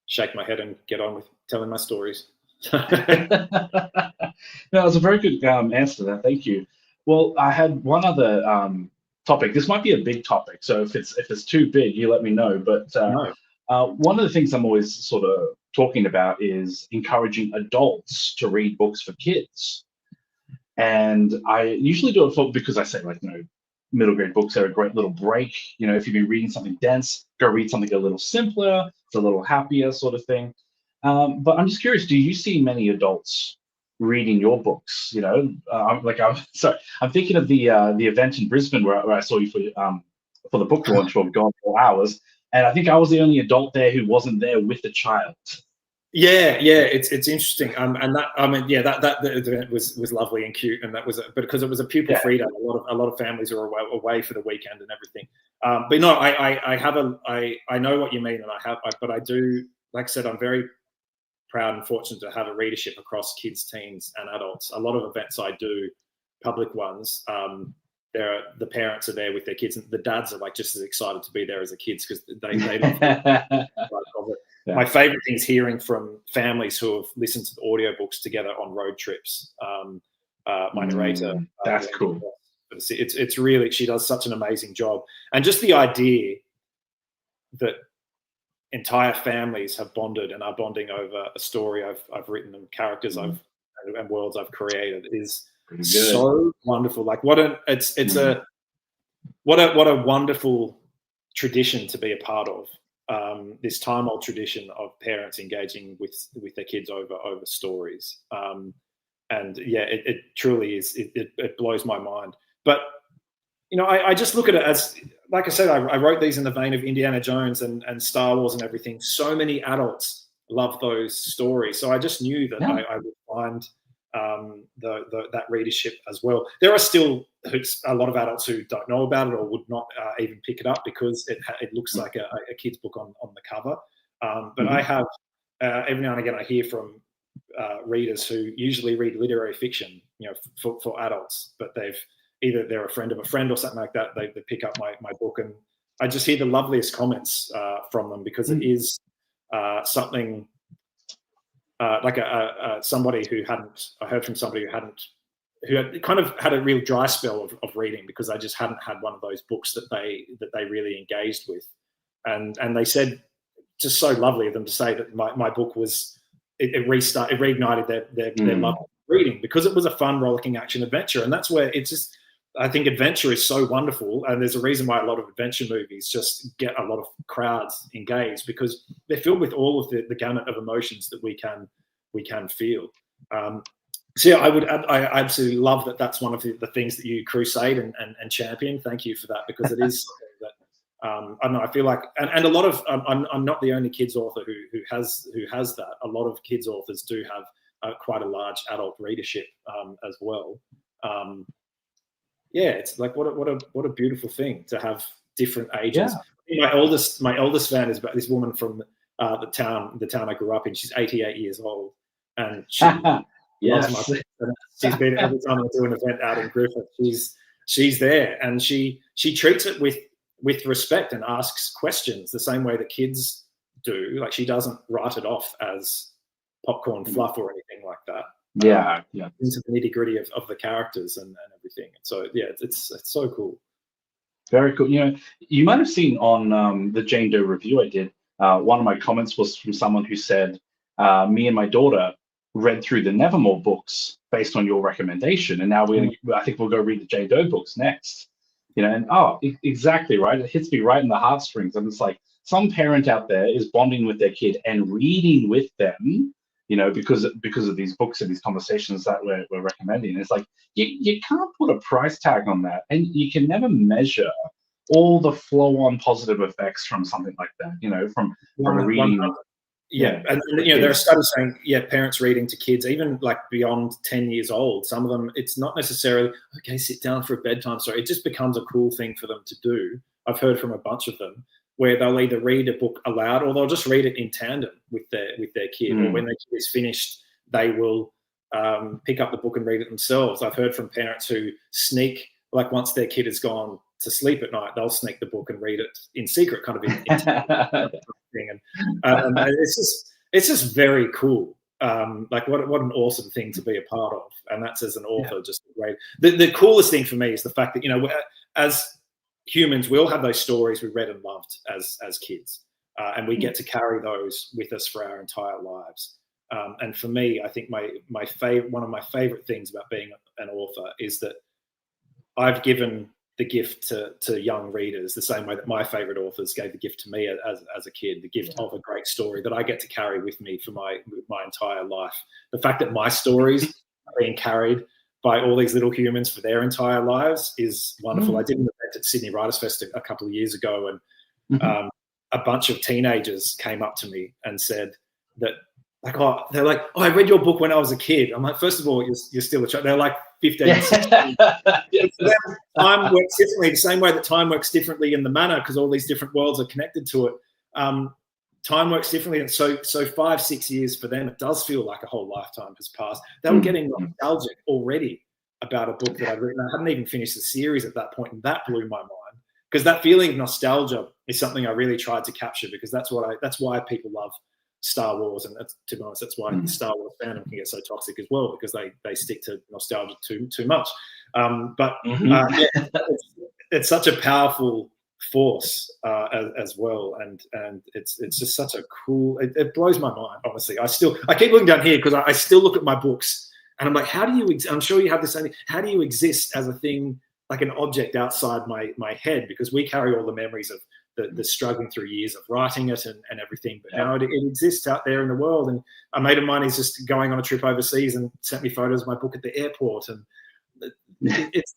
shake my head and get on with telling my stories. No, it's a very good answer to that. Thank you. Well, I had one other topic. This might be a big topic, so if it's too big, you let me know. But one of the things I'm always sort of talking about is encouraging adults to read books for kids. And I usually do it because I say, middle grade books are a great little break. If you've been reading something dense, go read something a little simpler, it's a little happier sort of thing. But I'm just curious, do you see many adults reading your books? I'm thinking of the event in Brisbane where I saw you for the book launch for Gone 4 Hours, and I think I was the only adult there who wasn't there with a child. Yeah, it's interesting. And that event was lovely and cute, and that was because it was a pupil free day. A lot of families are away for the weekend and everything. But no, I know what you mean, and but I do, like I said, I'm very proud and fortunate to have a readership across kids, teens, and adults. A lot of events I do, public ones, the parents are there with their kids, and the dads are just as excited to be there as the kids, because they love it. Yeah. My favorite thing is hearing from families who have listened to the audiobooks together on road trips. My narrator, that's cool. It's really, she does such an amazing job, and just the idea that entire families have bonded and are bonding over a story I've written and characters and worlds I've created is so wonderful. What a wonderful tradition to be a part of. This time-old tradition of parents engaging with their kids over stories, and yeah, it truly is. It blows my mind. But I just look at it as, like I said, I wrote these in the vein of Indiana Jones and Star Wars and everything. So many adults love those stories, so I just knew that I would find that readership as well. There are still a lot of adults who don't know about it or would not even pick it up because it looks like a kid's book on the cover. But I have every now and again I hear from readers who usually read literary fiction, for adults, but they're a friend of a friend or something like that. They pick up my book, and I just hear the loveliest comments from them, because it is something. Somebody who hadn't, I heard from somebody who had kind of had a real dry spell of reading, because I just hadn't had one of those books that they really engaged with, and they said, just so lovely of them to say that my book it reignited their love of reading, because it was a fun, rollicking action adventure, and that's where it's just. I think adventure is so wonderful, and there's a reason why a lot of adventure movies just get a lot of crowds engaged, because they're filled with all of the gamut of emotions that we can feel. So yeah, I absolutely love that. That's one of the things that you crusade and champion. Thank you for that, because it is something that I don't know. I feel like, and a lot of I'm not the only kids author who has that. A lot of kids authors do have quite a large adult readership as well. Yeah, it's like what a beautiful thing to have different ages. Yeah. My oldest fan is about this woman from the town I grew up in. She's 88 years old, and she yes. loves my book. She's been every time I do an event out in Griffith. She's there, and she treats it with respect and asks questions the same way that kids do. Like, she doesn't write it off as popcorn fluff or anything like that. Yeah, into the nitty gritty of the characters and everything. So yeah, it's so cool. Very cool. You know, you might have seen on the Jane Doe review I did, one of my comments was from someone who said, me and my daughter read through the Nevermore books based on your recommendation, and now I think we'll go read the Jane Doe books next. You know, and exactly right. It hits me right in the heartstrings. And it's like, some parent out there is bonding with their kid and reading with them, you know, because of these books and these conversations that we're recommending. It's like, you can't put a price tag on that, and you can never measure all the flow-on positive effects from something like that, you know, from reading. Yeah, and you know, there are studies saying, parents reading to kids, even like beyond 10 years old, some of them, it's not necessarily, okay, sit down for a bedtime story. It just becomes a cool thing for them to do. I've heard from a bunch of them where they'll either read a book aloud or they'll just read it in tandem with their kid. Or when their kid is finished, they will pick up the book and read it themselves. I've heard from parents who sneak, like once their kid has gone to sleep at night, they'll sneak the book and read it in secret, kind of in thing. And it's just very cool. Like what an awesome thing to be a part of. And that's, as an author, just great. The coolest thing for me is the fact that, you know, as humans, we all have those stories we read and loved as kids, and we get to carry those with us for our entire lives. And for me, I think one of my favorite things about being an author is that I've given the gift to young readers the same way that my favorite authors gave the gift to me as a kid, the gift of a great story that I get to carry with me for my entire life. The fact that my stories are being carried by all these little humans for their entire lives is wonderful. I did an event at Sydney Writers Fest a couple of years ago, and a bunch of teenagers came up to me and said that, like, they're like, I read your book when I was a kid. I'm like, first of all, you're still a child. They're like 15, 16. Time works differently, the same way that time works differently in the manor, because all these different worlds are connected to it. Time works differently, and so 5-6 years for them, it does feel like a whole lifetime has passed. They were getting nostalgic already about a book that I'd written. I hadn't even finished the series at that point, and that blew my mind, because that feeling of nostalgia is something I really tried to capture, because that's why people love Star Wars, and to be honest, that's why the Star Wars fandom can get so toxic as well, because they stick to nostalgia too much. It's such a powerful force as well, and it's just such a cool. It blows my mind, honestly. I keep looking down here because I still look at my books and I'm like, how do you? I'm sure you have the same. How do you exist as a thing, like an object outside my head? Because we carry all the memories of the struggling through years of writing it and everything, but now it exists out there in the world. And a mate of mine is just going on a trip overseas and sent me photos of my book at the airport, and it's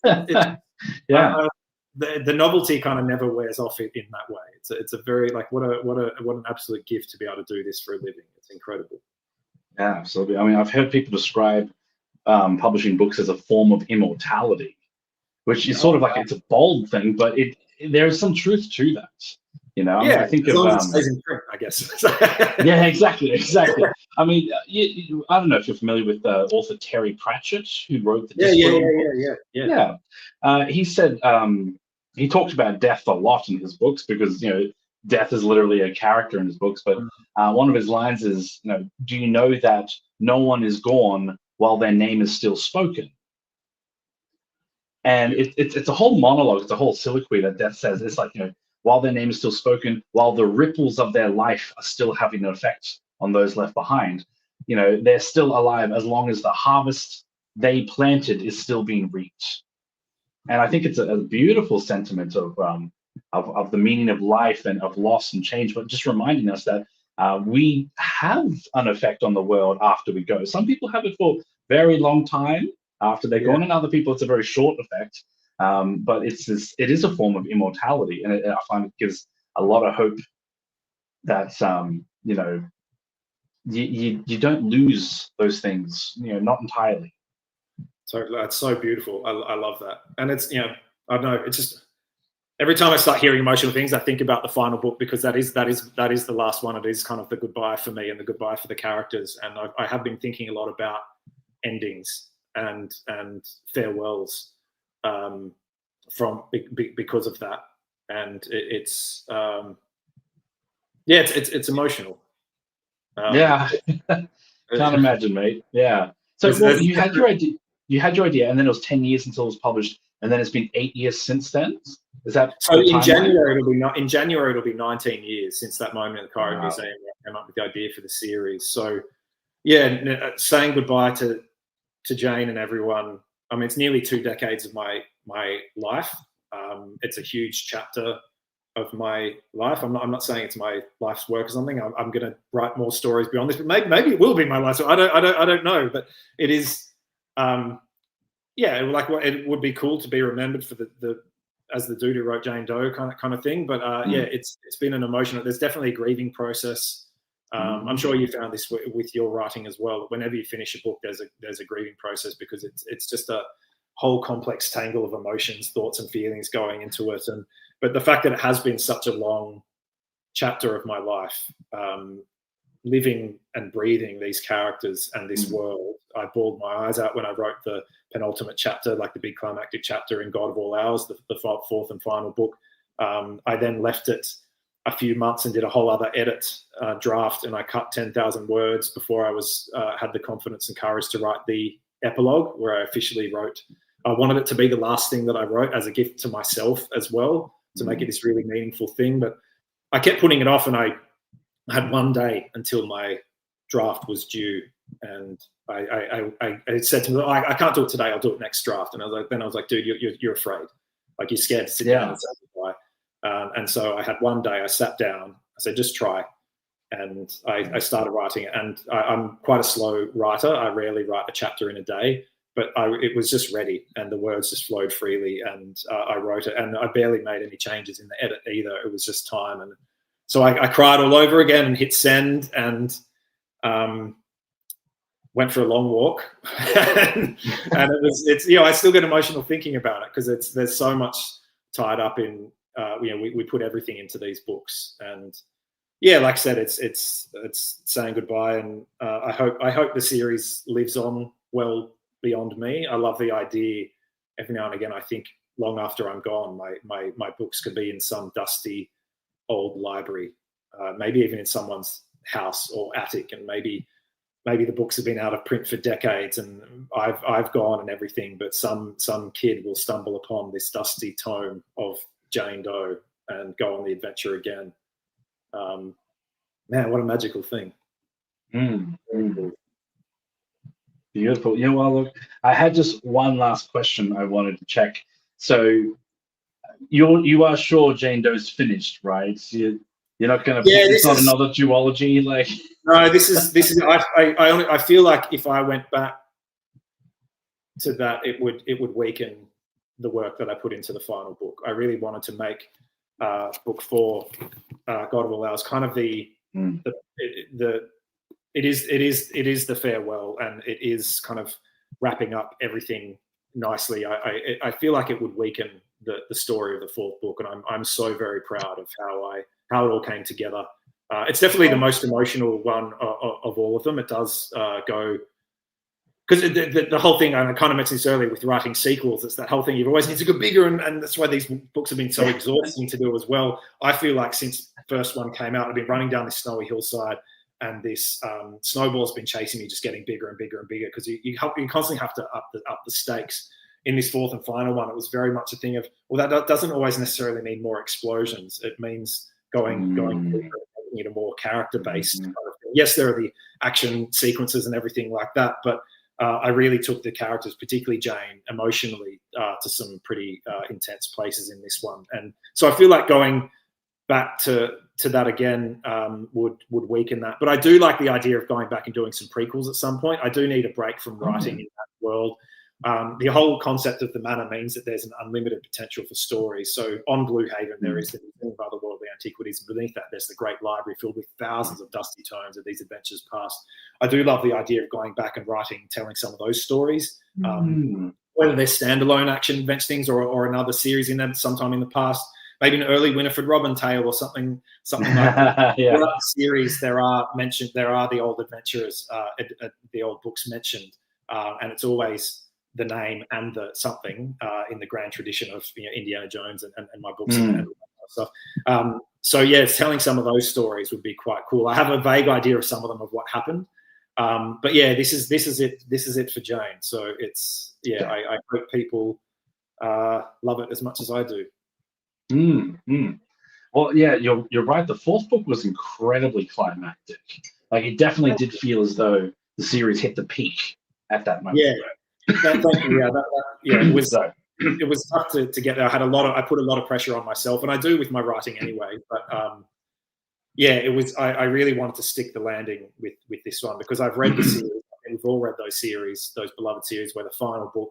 the novelty kind of never wears off in that way. It's a very, like, what an absolute gift to be able to do this for a living. It's incredible. Yeah, absolutely. I mean, I've heard people describe publishing books as a form of immortality, which is sort of like, it's a bold thing, but there's some truth to that. You know, I think as of long as it stays in print, I guess. Yeah, exactly. I mean, I don't know if you're familiar with author Terry Pratchett, who wrote the Discworld. He said he talked about death a lot in his books, because, you know, death is literally a character in his books. But one of his lines is, you know, do you know that no one is gone while their name is still spoken? And it's a whole monologue, it's a whole soliloquy that Death says. It's like, you know, while their name is still spoken, while the ripples of their life are still having an effect on those left behind, you know, they're still alive as long as the harvest they planted is still being reaped. And I think it's a beautiful sentiment of the meaning of life and of loss and change, but just reminding us that we have an effect on the world after we go. Some people have it for a very long time after they're gone, and other people it's a very short effect. But it is a form of immortality, and I find it gives a lot of hope that you know, you don't lose those things, not entirely. So that's so beautiful. I love that. And it's, I don't know, it's just every time I start hearing emotional things, I think about the final book, because that is the last one. It is kind of the goodbye for me and the goodbye for the characters. And I have been thinking a lot about endings and farewells because of that. And it's emotional. Yeah, can't imagine, mate. Yeah. So you had your idea. You had your idea, and then it was 10 years until it was published, and then it's been 8 years since then. Is that so? In January, it'll be 19 years since that moment at the Cairo Museum where I came up with the idea for the series. So, yeah, saying goodbye to Jane and everyone. I mean, it's nearly 2 decades of my life. It's a huge chapter of my life. I'm not saying it's my life's work or something. I'm going to write more stories beyond this, but maybe it will be my life's work. I don't know, but it is. It would be cool to be remembered for as the dude who wrote Jane Doe kind of thing. But it's been an emotional. There's definitely a grieving process. I'm sure you found this with your writing as well. Whenever you finish a book, there's a grieving process, because it's just a whole complex tangle of emotions, thoughts, and feelings going into it. But the fact that it has been such a long chapter of my life, living and breathing these characters and this world, I bawled my eyes out when I wrote the penultimate chapter, like the big climactic chapter in God of All Hours, the fourth and final book. I then left it a few months and did a whole other edit draft, and I cut 10,000 words before I had the confidence and courage to write the epilogue, where I officially wrote. I wanted it to be the last thing that I wrote as a gift to myself as well, to make it this really meaningful thing. But I kept putting it off, and I had one day until my draft was due, and I said to me, I can't do it today, I'll do it next draft. And I was like, dude, you're afraid, like you're scared to sit down and say goodbye. And so I had one day, I sat down, I said, just try. And I started writing it. And I'm quite a slow writer. I rarely write a chapter in a day, but it was just ready, and the words just flowed freely, and I wrote it, and I barely made any changes in the edit either. It was just time. And so I cried all over again and hit send, and went for a long walk. and I still get emotional thinking about it, because there's so much tied up in, we put everything into these books. And yeah, like I said, it's saying goodbye. And I hope the series lives on well beyond me. I love the idea. Every now and again, I think long after I'm gone, my books could be in some dusty old library, maybe even in someone's house or attic, and maybe the books have been out of print for decades, and I've gone and everything, but some kid will stumble upon this dusty tome of Jane Doe and go on the adventure again. Man, what a magical thing. Beautiful. Yeah, well, look, I had just one last question I wanted to check. So you are sure Jane Doe's finished, right? So you're not going to put this on another duology, like? No, this is. I feel like if I went back to that, it would weaken the work that I put into the final book. I really wanted to make book 4, God of All Hours, kind of it is the farewell, and it is kind of wrapping up everything nicely. I feel like it would weaken the story of the 4th book, and I'm so very proud of how it all came together. It's definitely the most emotional one of all of them. It does go, because the whole thing, and I kind of mentioned this earlier with writing sequels, it's that whole thing, you've always need to go bigger, and that's why these books have been so exhausting to do as well. I feel like since the first one came out, I've been running down this snowy hillside, and this snowball's been chasing me, just getting bigger and bigger and bigger, because you constantly have to up the stakes. In this 4th and final one, it was very much a thing of, well, that doesn't always necessarily mean more explosions. It means going deeper, making it a more character-based kind of thing. Yes, there are the action sequences and everything like that, but I really took the characters, particularly Jane, emotionally to some pretty intense places in this one. And so I feel like going back to that again would weaken that. But I do like the idea of going back and doing some prequels at some point. I do need a break from writing in that world. The whole concept of the manor means that there's an unlimited potential for stories. So on Blue Haven, there is the Otherworldly antiquities. Beneath that, there's the great library filled with thousands of dusty tomes of these adventures past. I do love the idea of going back and telling some of those stories, whether they're standalone action adventure things or another series in them sometime in the past. Maybe an early Winifred Robin tale or something like that. Yeah. Throughout the series, there are the old adventurers, the old books mentioned, and it's always the name and the something in the grand tradition of Indiana Jones and my books and all that stuff. So yeah, telling some of those stories would be quite cool. I have a vague idea of some of them of what happened, but yeah, this is it for Jane. So it's I hope people love it as much as I do. Well, yeah, you're right. The fourth book was incredibly climactic. Like, it definitely did feel as though the series hit the peak at that moment. Yeah, thank you. It was it was tough to get there. I put a lot of pressure on myself, and I do with my writing anyway. But it was. I really wanted to stick the landing with this one because I've read the series. And we've all read those series, those beloved series, where the final book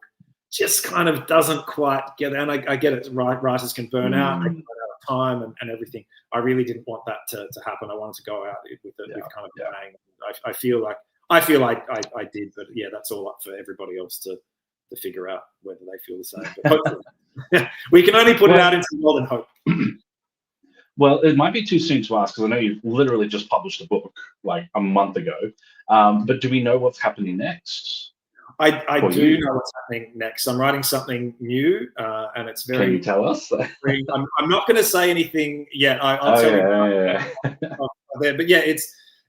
just kind of doesn't quite get there. And I get it. Writers can burn out. They can run out of time and everything. I really didn't want that to happen. I wanted to go out with kind of a bang. I feel like I did, but yeah, that's all up for everybody else to figure out whether they feel the same. But hopefully, we can only put it out into the world and hope. Well, it might be too soon to ask because I know you've literally just published a book like a month ago. But do we know what's happening next? I do know what's happening next. I'm writing something new, and it's very. Can you tell us? I'm not going to say anything yet. I'll tell you. But yeah,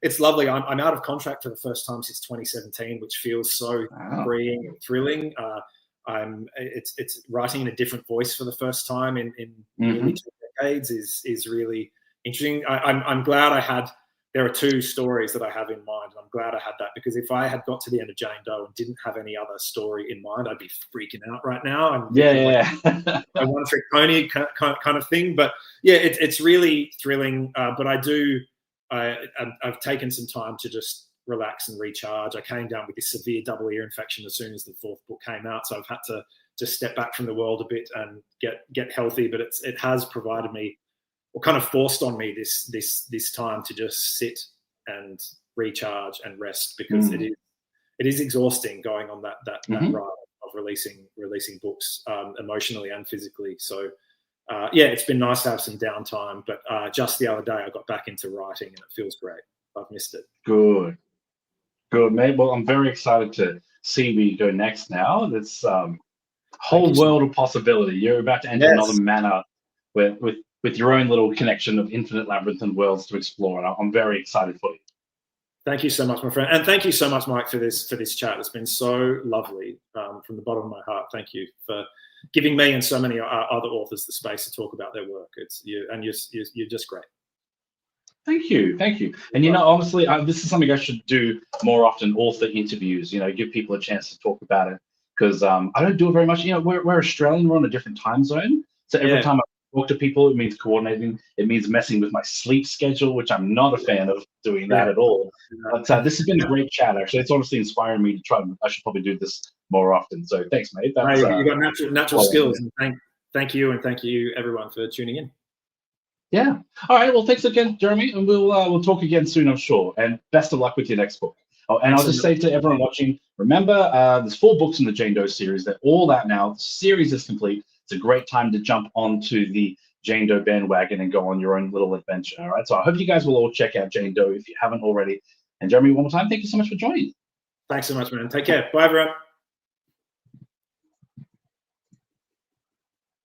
it's lovely. I'm out of contract for the first time since 2017, which feels so freeing and thrilling. It's writing in a different voice for the first time in nearly 2 decades is really interesting. I'm glad there are 2 stories that I have in mind, and I'm glad I had that because if I had got to the end of Jane Doe and didn't have any other story in mind, I'd be freaking out right now. And a one-trick pony kind of thing. But yeah, it's really thrilling. But I've taken some time to just relax and recharge. I came down with this severe double ear infection as soon as the 4th book came out, so I've had to just step back from the world a bit and get healthy. But it has provided me, or kind of forced on me, this time to just sit and recharge and rest because it is exhausting going on that ride of releasing books emotionally and physically. So it's been nice to have some downtime. But just the other day, I got back into writing and it feels great. I've missed it. Good, mate. Well, I'm very excited to see where you go next now. It's whole world of possibility. You're about to enter another manor with your own little connection of infinite labyrinthine worlds to explore. And I'm very excited for you. Thank you so much, my friend. And thank you so much, Mike, for this chat. It's been so lovely from the bottom of my heart. Thank you for giving me and so many other authors the space to talk about their work. You're just great. Thank you. And honestly, this is something I should do more often. Author interviews. Give people a chance to talk about it because I don't do it very much. We're Australian. We're on a different time zone, so every time I talk to people, it means coordinating. It means messing with my sleep schedule, which I'm not a fan of doing that at all. But this has been a great chat. Actually, it's honestly inspiring me to try. I should probably do this more often. So thanks, mate. You've got natural skills, and thank you, and thank you everyone for tuning in. Yeah. All right. Well, thanks again, Jeremy, and we'll talk again soon, I'm sure. And best of luck with your next book. Oh, and I'll just say to everyone watching, remember, there's 4 books in the Jane Doe series. They're all out now. The series is complete. It's a great time to jump onto the Jane Doe bandwagon and go on your own little adventure. All right. So I hope you guys will all check out Jane Doe if you haven't already. And Jeremy, one more time, thank you so much for joining. Thanks so much, man. Take care. Bye, everyone.